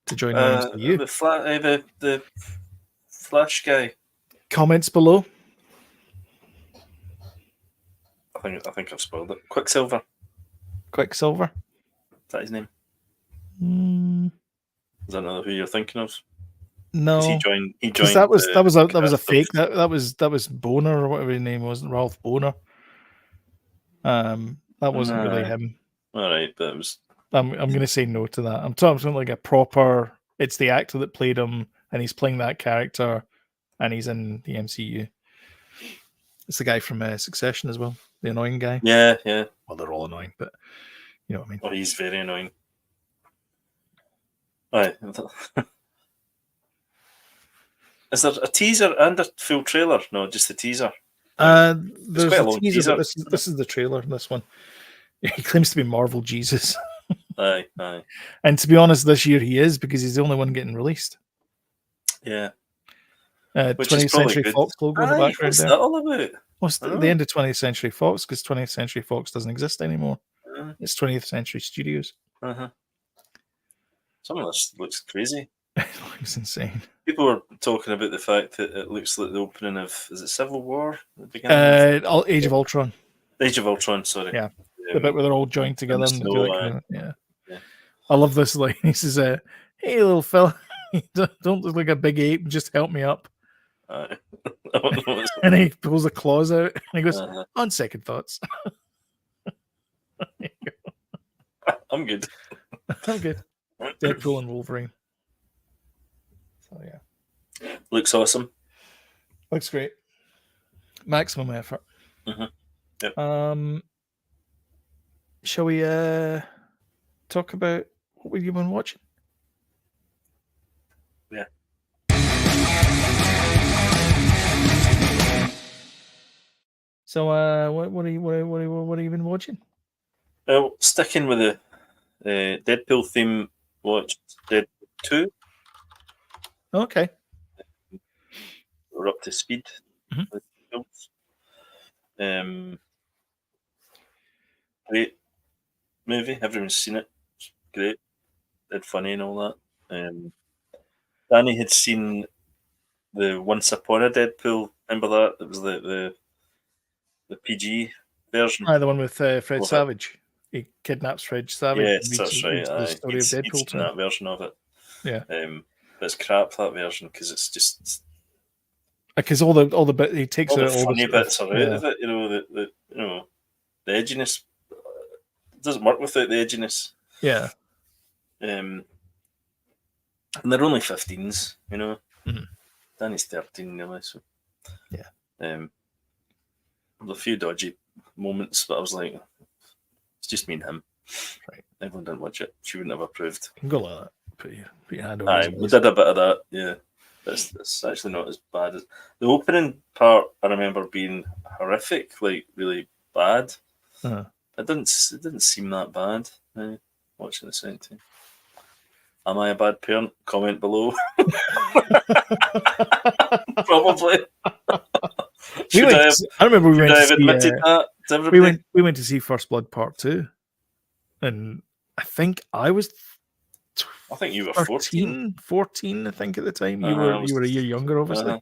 to join the MCU? The Flash guy. Comments below. I think I've spoiled it. Quicksilver. Quicksilver. Is that his name? Mm, Is that not who you're thinking of? no, he joined. That was a fake. That was Boner or whatever his name was. Ralph Boner. That wasn't really him. All right, but it was. I'm going to say no to that. I'm talking like a proper. It's the actor that played him, and he's playing that character, and he's in the MCU. It's the guy from Succession as well, the annoying guy. Yeah. Well, they're all annoying, but you know what I mean. Oh, he's very annoying. Right. Is there a teaser and a full trailer? No, just the teaser. There's quite a a long teaser. teaser. This is the trailer. This one. He claims to be Marvel Jesus. Aye. And to be honest, this year he is because he's the only one getting released. Yeah. 20th Century good. Fox logo in the background what's there. that all about? What's the end of 20th Century Fox? Because 20th Century Fox doesn't exist anymore. It's 20th Century Studios. Some of this looks crazy. It looks insane. People were talking about the fact that it looks like the opening of, is it Civil War? The beginning Age of Ultron. Age of Ultron, sorry. Yeah. The bit where they're all joined together. And snow, yeah. I love this line. He says, hey, little fella, don't look like a big ape. Just help me up. And he pulls the claws out and he goes, on second thoughts. I'm good. I'm good. Deadpool and Wolverine. So, yeah. Looks awesome. Looks great. Maximum effort. Yep. Shall we talk about what you've been watching? Yeah. So, what have you been watching? Well, sticking with the Deadpool theme, watched Deadpool 2. Okay. We're up to speed with films. Great movie. Everyone's seen it. It's great. Dead funny and all that. Danny had seen the Once Upon a Deadpool. Remember that? It was the PG version. The one with Fred Savage. He kidnaps Fred Savage. Yes, that's right. The story of Deadpool. He'd seen that version of it. Yeah. But it's crap, that version, because it's just because all the bit he takes all the all funny the bits are out of it. The edginess doesn't work without the edginess. Yeah. And they're only 15s, Mm-hmm. Danny's 13 nearly, so yeah. There's a few dodgy moments, but I was like, it's just me and him. Right. Everyone didn't watch it. She wouldn't have approved. You can go like that. Put your hand over Aye, his we eyes. did a bit of that, yeah. It's actually not as bad as the opening part. I remember being horrific, like really bad. Uh-huh. It didn't seem that bad. Watching the second time. Am I a bad parent? Comment below. Probably. I remember we went to see. Admitted that to everybody? We went to see First Blood Part 2, and I think I was. I think you were 14. 14, I think at the time. You were a year younger, obviously.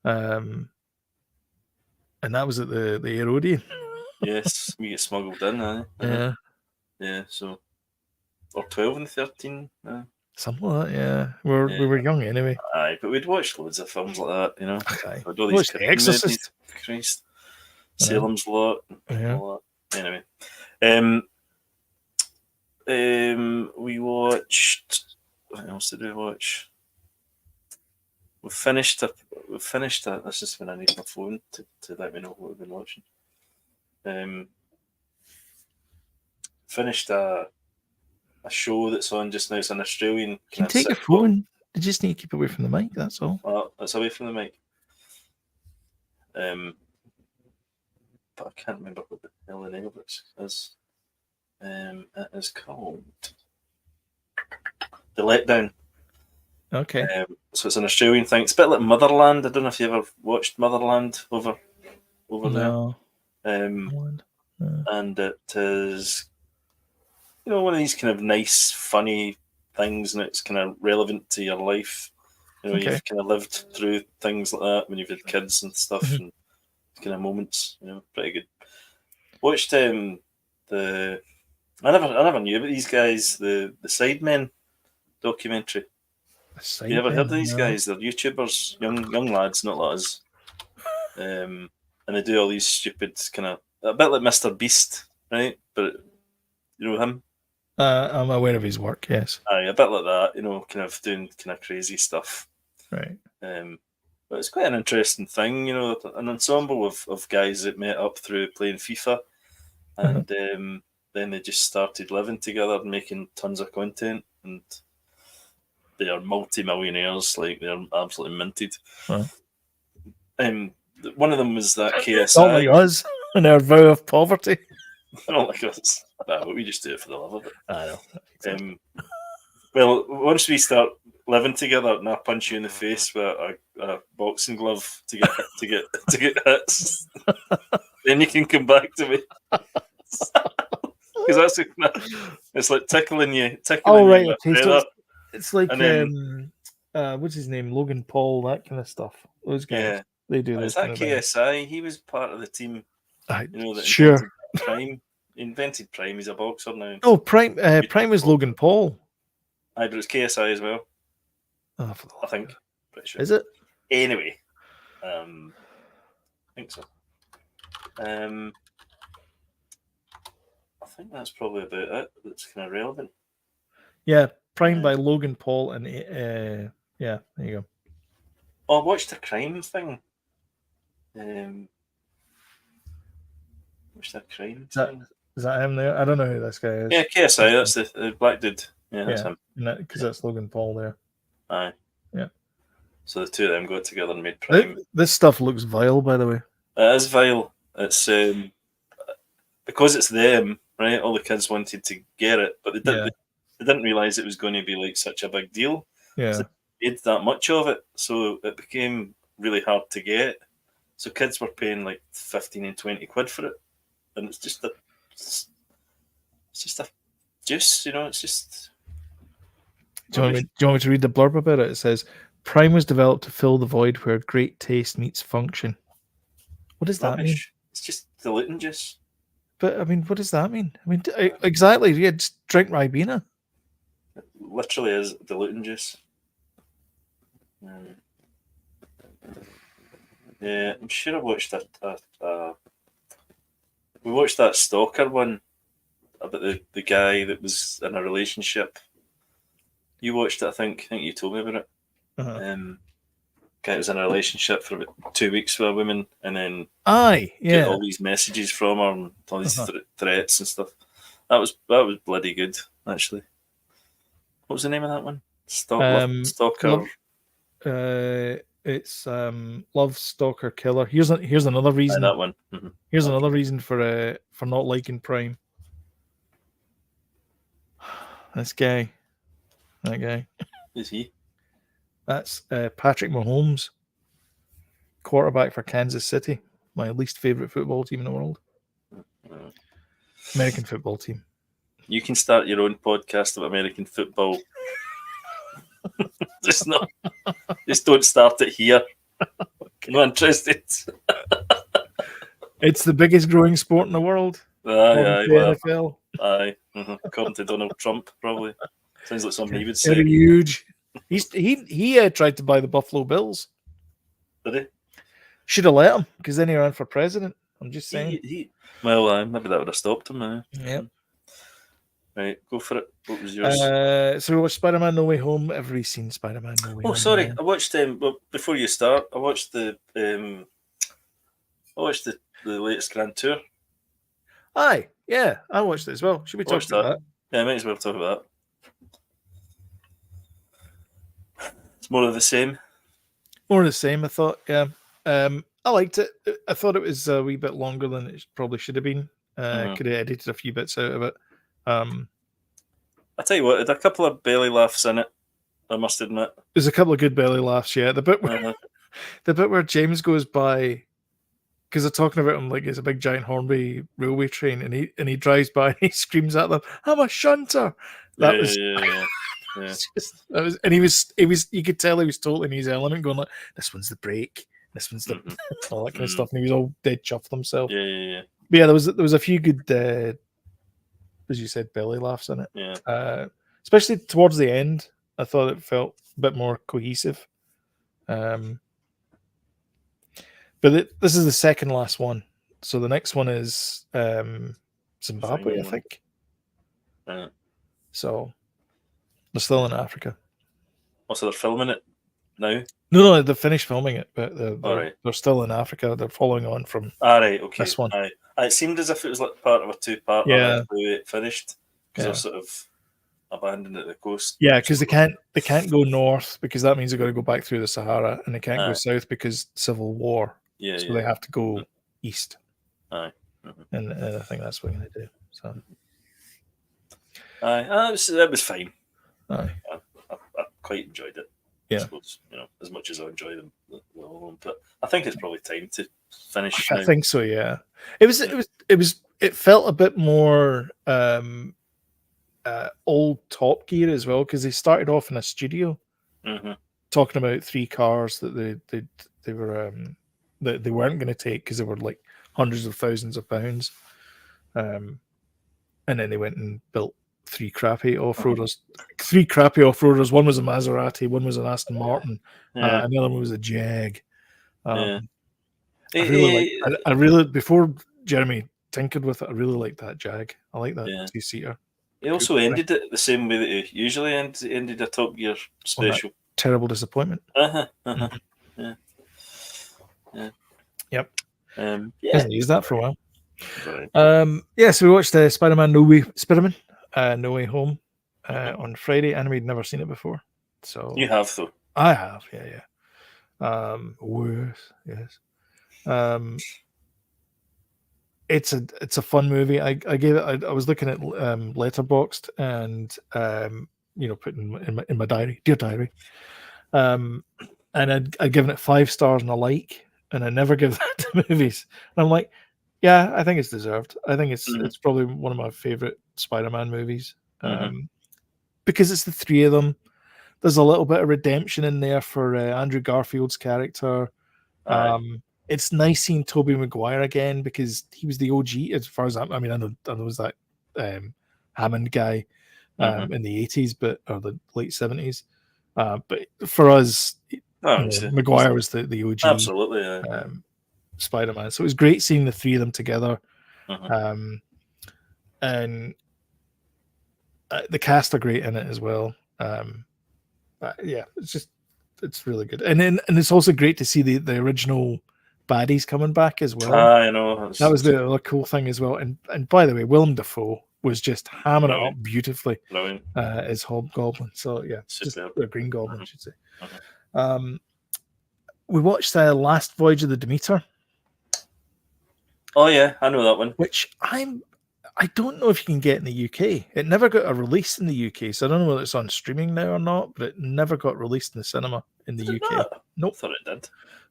And that was at the Aerodean. Yes, we get smuggled in. Yeah. Yeah. So, or 12 and 13. Something like that. Yeah, we were young anyway. Aye, but we'd watched loads of films like that, you know. Okay. All these The Exorcist. Christ, Salem's Lot. Yeah. All that. Anyway, we watched. What else did we watch? We finished. This is when I need my phone to let me know what we've been watching. Finished a show that's on just now. It's an Australian. You can take your phone. You just need to keep away from the mic. That's all. Well, it's away from the mic. But I can't remember what the hell the name of it is. It is called The Letdown. Okay. So it's an Australian thing. It's a bit like Motherland. I don't know if you ever watched Motherland over No. there. And it is, one of these kind of nice, funny things, and it's kind of relevant to your life. You've kind of lived through things like that when you've had kids and stuff, and kind of moments. Pretty good. Watched I never knew about these guys, the Sidemen documentary. You ever heard of these guys? They're YouTubers, young lads, not like us. And they do all these stupid kind of, a bit like Mr. Beast, right? But you know him? I'm aware of his work, yes. Aye, a bit like that, kind of doing kind of crazy stuff. Right. But it's quite an interesting thing, an ensemble of guys that met up through playing FIFA, and then they just started living together and making tons of content, and they are multi-millionaires, like they're absolutely minted. Huh. One of them was that KSI. Not like us in our vow of poverty. Not like us. But we just do it for the love of it. I know. Exactly. Well, once we start living together, and I punch you in the face with a boxing glove to get hits, then you can come back to me. Because it's like tickling you. Right. You Okay. So it's like then, what's his name? Logan Paul, that kind of stuff. Those guys. Yeah. They do this. Is that KSI? He was part of the team. That sure. Prime. Invented Prime. He's a boxer now. Oh, Prime was Logan Paul. Aye, but it's KSI as well. Oh, I think. Pretty sure. Is it? Anyway, I think so. I think that's probably about it. That's kind of relevant. Yeah, Prime by Logan Paul, and yeah, there you go. Oh, I watched a crime thing. Watched a crime thing. Is that him there? I don't know who this guy is. Yeah, KSI. That's the black dude. Yeah, that's him. Because that's Logan Paul there. Aye. Yeah. So the two of them got together and made Prime. This stuff looks vile, by the way. It is vile. It's because it's them, right? All the kids wanted to get it, but they didn't realize it was going to be like such a big deal. Yeah. So they made that much of it, so it became really hard to get. So kids were paying like 15 and 20 quid for it, and it's just a juice, It's just. Do you want me to read the blurb about it? It says, Prime was developed to fill the void where great taste meets function. What does that mean? It's just diluting juice. But, I mean, what does that mean? I mean, exactly. Yeah, just drink Ribena. It literally is diluting juice. Yeah, I'm sure I watched we watched that Stalker one about the guy that was in a relationship. You watched it, I think you told me about it. Guy was in a relationship for about 2 weeks with a woman, and then get all these messages from her and all these threats and stuff. That was bloody good, actually. What was the name of that one? Stalker. It's Love Stalker Killer. Here's another reason. That one. Mm-hmm. Here's another reason for not liking Prime. This guy, that guy. Who's he? That's Patrick Mahomes, quarterback for Kansas City, my least favorite football team in the world. American football team. You can start your own podcast of American football. Just don't start it here. I'm not interested. It's the biggest growing sport in the world. The NFL. Aye. Mm-hmm. According to Donald Trump, probably. Sounds like something he would say. They're huge. He tried to buy the Buffalo Bills. Did he? Should have let him, because then he ran for president. I'm just saying. Well, maybe that would have stopped him. Yeah. Right, go for it. What was yours? So we watched Spider-Man No Way Home. Every seen Spider-Man No Way Home. Oh, sorry. I watched. Well, before you start, I watched the latest Grand Tour. Aye, yeah, I watched it as well. Should we talk about that? Yeah, might as well talk about that. It's more of the same. More of the same, I thought. Yeah, I liked it. I thought it was a wee bit longer than it probably should have been. Could have edited a few bits out of it. I tell you what, there had a couple of belly laughs in it, I must admit. There's a couple of good belly laughs, yeah. The bit where James goes by, because they're talking about him like it's a big giant Hornby railway train, and he drives by and he screams at them, "I'm a shunter!" That was and he was you could tell he was totally in his element, going like, "This one's the brake, this one's the all that kind of stuff," and he was all dead chuffed himself. But yeah, there was a few good as you said, belly laughs in it. Yeah. Especially towards the end, I thought it felt a bit more cohesive. But this is the second last one. So the next one is Zimbabwe, I think. So they're still in Africa. So they're filming it now? No, they've finished filming it, but they're still in Africa. They're following on from okay. This one. It seemed as if it was like part of a two-part. Yeah. The way it finished, because they're sort of abandoned at the coast. Yeah, because they can't go north, because that means they've got to go back through the Sahara, and they can't go south because civil war. Yeah, so they have to go east. Aye. And I think that's what they do. So. Aye, that was fine. Aye. I quite enjoyed it. Yeah. I suppose, as much as I enjoy them, but I think it's probably time to finish. I think so. Yeah. It felt a bit more old Top Gear as well, because they started off in a studio talking about 3 cars that they were that they weren't going to take because they were like hundreds of thousands of pounds, and then they went and built 3 crappy off-roaders. 3 crappy off-roaders. One was a Maserati, one was an Aston Martin, and the other one was a Jag. I really before Jeremy tinkered with it, I really liked that Jag. I like that 2-seater. He also ended it the same way that he usually ended a Top Gear special. Terrible disappointment. Yeah. Yep. Hasn't used that for a while. Right. So we watched Spider-Man No Way Home on Friday, and we'd never seen it before. So you have, though. I have, yeah. Yes. It's a fun movie. I gave it. I was looking at Letterboxd and putting in my diary, dear diary, and I'd given it 5 stars and a like, and I never give that to movies. And I'm like, yeah, I think it's deserved. I think it's probably one of my favorite Spider-Man movies, because it's the 3 of them. There's a little bit of redemption in there for Andrew Garfield's character. It's nice seeing Tobey Maguire again, because he was the OG as far as I know there was that Hammond guy in the 80s, or the late 70s. But for us, Maguire was the OG. Absolutely. Spider-Man. So it was great seeing the 3 of them together. And the cast are great in it as well. It's really good. And it's also great to see the original baddies coming back as well. I know. That was the other cool thing as well. And by the way, Willem Dafoe was just hamming it Brilliant. up beautifully Brilliant. as Hobgoblin. So yeah, just Superb. a Green Goblin, I should say. Mhm. We watched the Last Voyage of the Demeter, Oh yeah, I know that one. which I don't know if you can get in the UK. It never got a release in the UK, so I don't know whether it's on streaming now or not, but it never got released in the cinema in the Did it UK. not? Nope. I thought it did.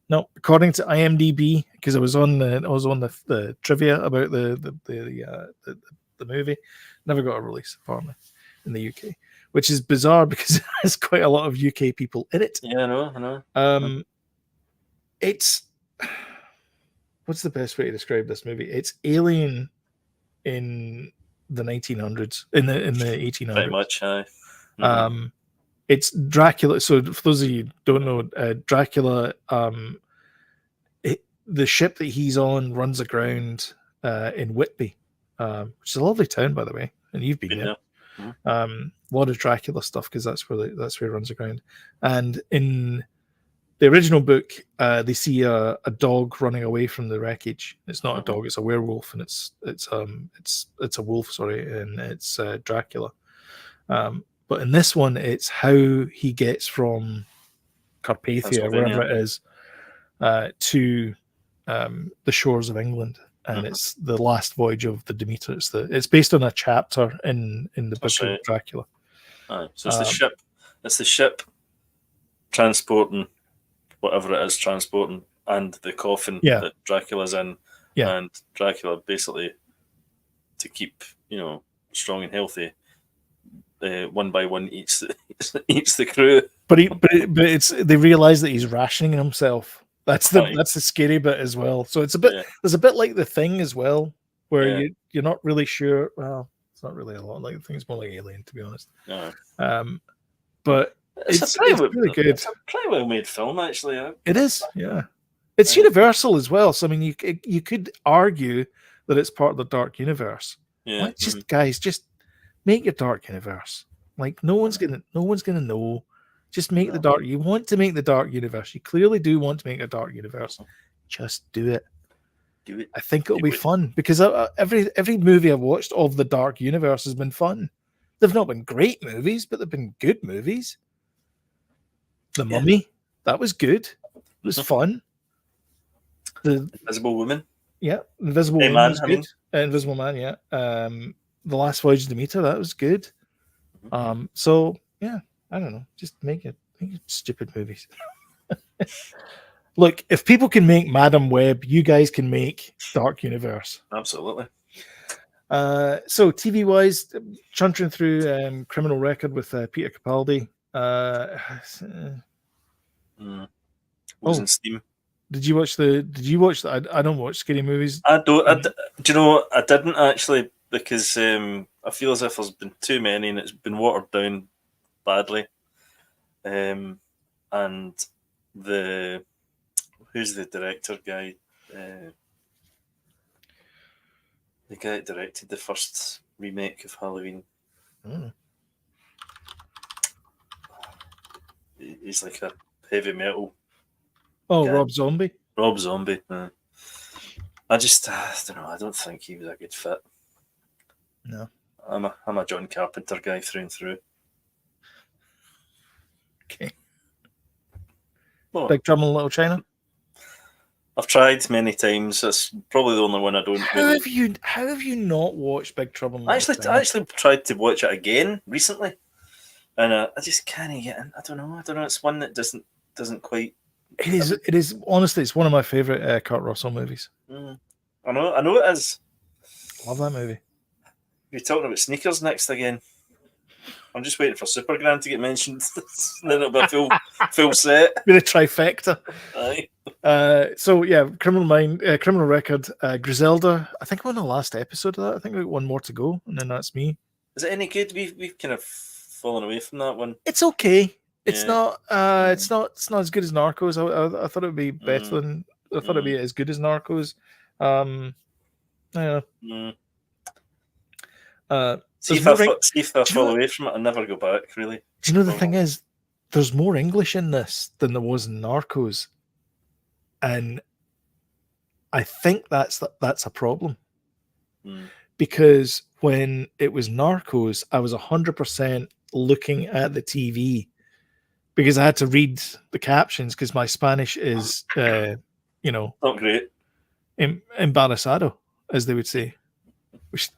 No, according to IMDb, because I was on the trivia about the movie, never got a release apparently in the UK, which is bizarre because there's quite a lot of UK people in it. Yeah, I know. It's what's the best way to describe this movie? It's Alien in the 1900s, in the 1800s. Pretty much, aye. It's Dracula. So for those of you who don't know, Dracula, the ship that he's on runs aground in Whitby, which is a lovely town, by the way, and you've been there. A lot of Dracula stuff because that's where he runs aground. And in the original book, they see a dog running away from the wreckage. It's not a dog; it's a werewolf, and it's a wolf. Sorry, and it's Dracula. But in this one, it's how he gets from Carpathia, or wherever it is, to the shores of England, and it's the last voyage of the Demeter. It's based on a chapter in the book of Dracula. So it's the ship. It's the ship transporting whatever it is transporting, and the coffin that Dracula's in, and Dracula basically to keep strong and healthy. One by one eats the crew. But they realise that he's rationing himself. That's the scary bit as well. So it's a bit there's a bit like The Thing as well, where you're not really sure. Well, it's not really a lot like The Thing. It's more like Alien, to be honest. But it's really good. It's a pretty well made film, actually. It is, yeah. It's Universal as well. So I mean, you could argue that it's part of the Dark Universe. Yeah. Guys, just make your Dark Universe. Like no one's gonna know. Just make the Dark. You want to make the Dark Universe. You clearly do want to make a Dark Universe. Just do it. Do it. I think it'll be fun because every movie I've watched of the Dark Universe has been fun. They've not been great movies, but they've been good movies. The Mummy, that was good. It was fun. The Invisible Woman. Yeah, Invisible Woman was good. Invisible Man, yeah. The Last Voyage of Demeter, that was good. So yeah, I don't know. Just make it stupid movies. Look, if people can make Madam Web, you guys can make Dark Universe. Absolutely. So TV wise, chuntering through Criminal Record with Peter Capaldi. Was in Steam. Did you watch the? I don't watch scary movies. I don't. Do you know? I didn't actually because I feel as if there's been too many and it's been watered down badly. And who's the director guy? The guy that directed the first remake of Halloween. He's like a heavy metal. Oh, guy. Rob Zombie. Rob Zombie. I don't know. I don't think he was a good fit. No. I'm a John Carpenter guy through and through. Okay. Big Trouble in Little China. I've tried many times. That's probably the only one I don't. How have you not watched Big Trouble in Little China? I actually tried to watch it again recently, and I just can't get in. I don't know. It's one that doesn't quite. It is honestly. It's one of my favorite Kurt Russell movies. I know it is. Love that movie. You're talking about sneakers next again. I'm just waiting for Supergram to get mentioned. Then it'll be a full set. Be the trifecta. Aye. So yeah, Criminal Record, Griselda. I think I'm on the last episode of that. I think we've got one more to go, and then that's me. Is it any good? We've kind of fallen away from that one. It's okay. It's not. It's not as good as Narcos. I thought it would be better than. I thought it'd be as good as Narcos. See if I fall away from it, I'll never go back. Really. Do you know the thing is, there's more English in this than there was in Narcos, and I think that's a problem because when it was Narcos, I was 100% looking at the TV because I had to read the captions because my Spanish is, Not great. embarazado, as they would say, which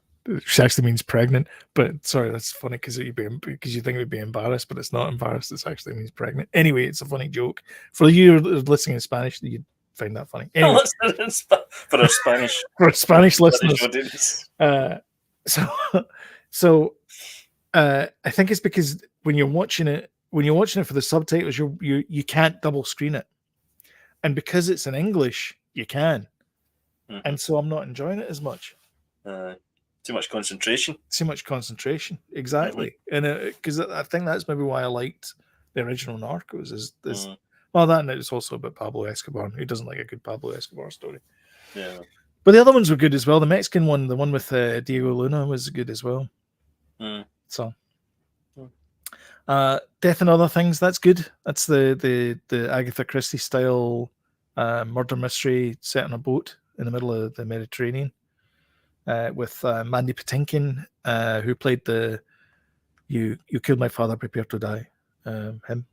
actually means pregnant. But sorry, that's funny because you think it would be embarrassed, but it's not embarrassed. It actually means pregnant. Anyway, it's a funny joke. For you listening in Spanish, you'd find that funny. Anyway, For our Spanish Spanish listeners. audience. So I think it's because when you're watching it for the subtitles, you can't double screen it, and because it's in English, you can, and so I'm not enjoying it as much. Too much concentration. Exactly, and because I think that's maybe why I liked the original Narcos is well, that and it's also about Pablo Escobar. Who doesn't like a good Pablo Escobar story? Yeah. But the other ones were good as well. The Mexican one, the one with Diego Luna, was good as well. So, Death and Other Things, that's good. That's the Agatha Christie style murder mystery set on a boat in the middle of the Mediterranean with Mandy Patinkin, who played the "You Killed My Father, Prepare to Die." Him.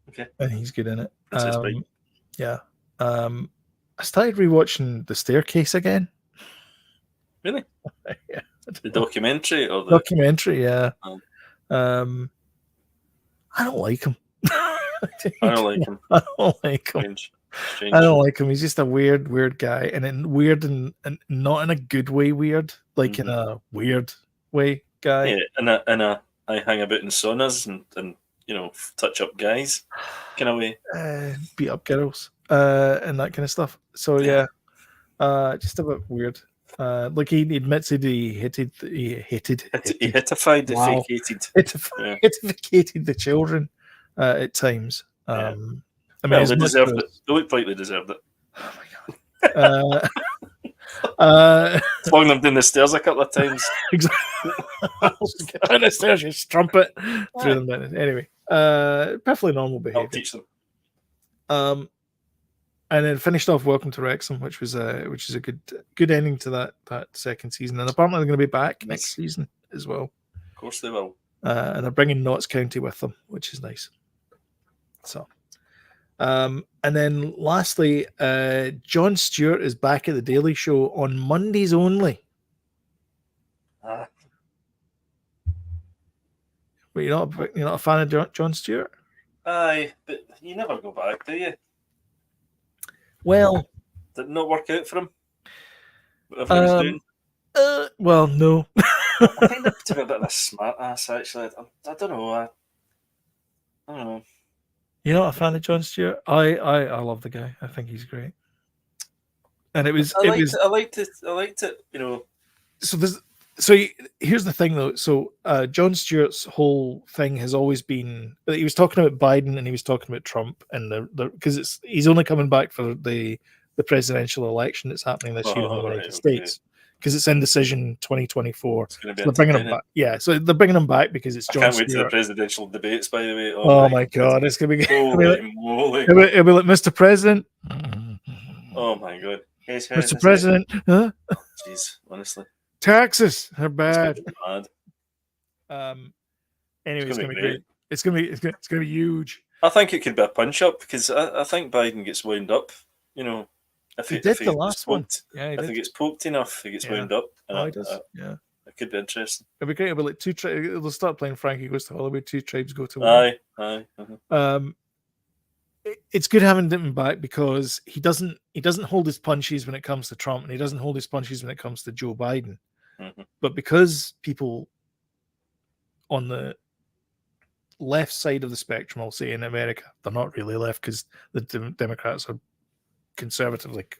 Okay. And he's good in it. Yeah. I started rewatching The Staircase again. Really? Yeah. The documentary or the documentary? Yeah. I don't like him. I don't like him. I don't like him. Strange. I don't like him. He's just a weird guy, and weird and not in a good way. Weird, like in a weird way, guy. Yeah, and I hang about in saunas and touch up guys, kind of way. Beat up girls, and that kind of stuff. So yeah, just a bit weird. Like he admits that he hitified the children at times. I mean, they deserved it. They looked like they deserved it. Oh my god! Flung them down the stairs a couple of times. Exactly. Get down the stairs, you strumpet through them down. Anyway, perfectly normal behavior. I'll teach them. And then finished off Welcome to Wrexham, which is a good ending to that second season. And apparently they're going to be back next season as well. Of course they will. And they're bringing Notts County with them, which is nice. So, and then lastly, Jon Stewart is back at the Daily Show on Mondays only. But you're not a fan of Jon Stewart? Aye, but you never go back, do you? Well, did it not work out for him? Whatever he's doing? Well, no. I think to be a bit of a smart ass, actually. I don't know. I don't know. You're not a fan of Jon Stewart? I love the guy. I think he's great. And I liked it. So here's the thing, though. So Jon Stewart's whole thing has always been he was talking about Biden and he was talking about Trump, and because he's only coming back for the presidential election that's happening this year in the United States, because it's indecision 2024. So they're bringing him back. Yeah, so they're bringing him back because it's Jon Stewart. I can't wait to the presidential debates, by the way. Oh my god, it's gonna be good. Holy moly! It'll be like, Mr. President. Oh my god, Mr. President, huh? Jeez, honestly. Taxes are bad. it's Anyway, gonna be great. It's gonna be huge. I think it could be a punch up because I think Biden gets wound up. If he did the last one. Yeah, if he gets poked enough, he gets wound up. He does. Yeah, it could be interesting. It'll be great. It'll be like they'll start playing Frankie Goes to Hollywood. Two tribes go to war. Aye. It's good having him back because he doesn't hold his punches when it comes to Trump, and he doesn't hold his punches when it comes to Joe Biden. But because people on the left side of the spectrum, I'll say in America, they're not really left because the Democrats are conservative like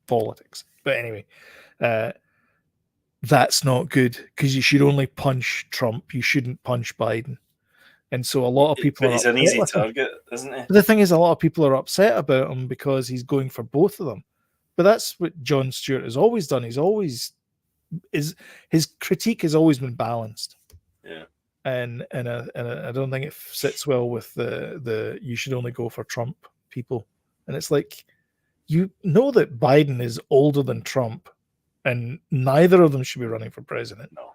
politics. But anyway, that's not good because you should only punch Trump. You shouldn't punch Biden. And so a lot of people he's an easy target, isn't he? But the thing is, a lot of people are upset about him because he's going for both of them. But that's what Jon Stewart has always done. His critique has always been balanced. Yeah. And I don't think it sits well with the you should only go for Trump people. And it's like, you know that Biden is older than Trump, and neither of them should be running for president. No.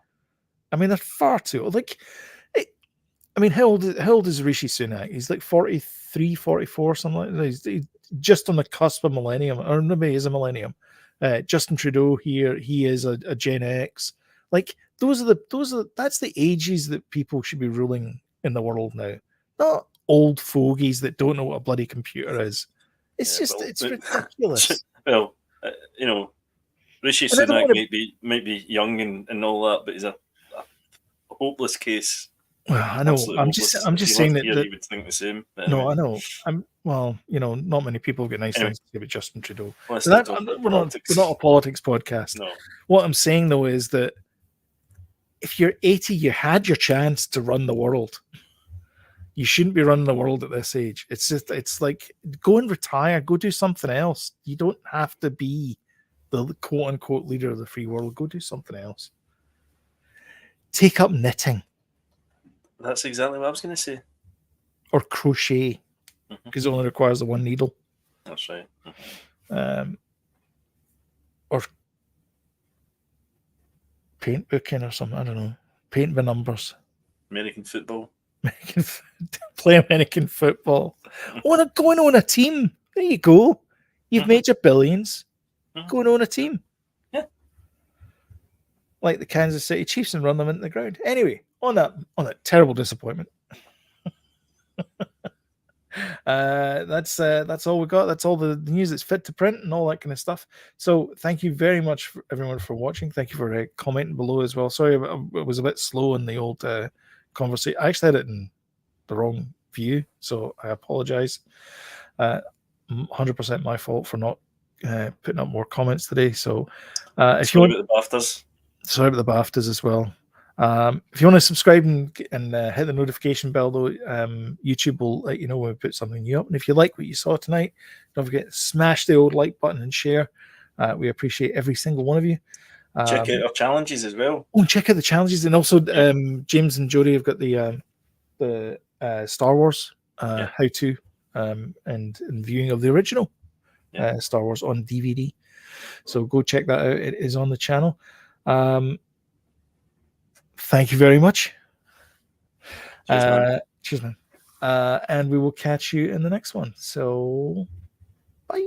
I mean, they're far too old. Like, I mean, how old is Rishi Sunak? He's like 43, 44, something like that. He's just on the cusp of millennium, or maybe he's a millennium. Justin Trudeau here, he is a Gen X. Like, that's the ages that people should be ruling in the world now. Not old fogies that don't know what a bloody computer is. It's it's ridiculous. Well, Rishi Sunak might be young and all that, but he's a hopeless case. Well, I know. I'm just saying that he would think the same. No, I know. Not many people have got nice things to say about Justin Trudeau. We're not a politics podcast. No. What I'm saying though is that if you're 80, you had your chance to run the world. You shouldn't be running the world at this age. It's like, go and retire, go do something else. You don't have to be the quote unquote leader of the free world. Go do something else. Take up knitting. That's exactly what I was going to say. Or crochet, because it only requires the one needle. That's right. Or paint booking or something. I don't know. Paint by numbers. American football. Play American football. Go and own a team. There you go. You've made your billions. Go and own a team. Yeah. Like the Kansas City Chiefs and run them into the ground. Anyway, on that terrible disappointment. That's all we got. That's all the news that's fit to print and all that kind of stuff. So thank you very much everyone for watching. Thank you for commenting below as well. Sorry, it was a bit slow in the old conversation. I actually had it in the wrong view, so I apologize. 100% my fault for not putting up more comments today. So if you want about the BAFTAs. Sorry about the BAFTAs as well. If you want to subscribe and hit the notification bell, though, YouTube will let you know when we put something new up. And if you like what you saw tonight, don't forget to smash the old like button and share. We appreciate every single one of you. Check out our challenges as well. Oh, and check out the challenges, and also James and Jody have got the Star Wars how to and viewing of the original Star Wars on DVD. So go check that out. It is on the channel. Thank you very much. Cheers, man. And we will catch you in the next one. So, bye.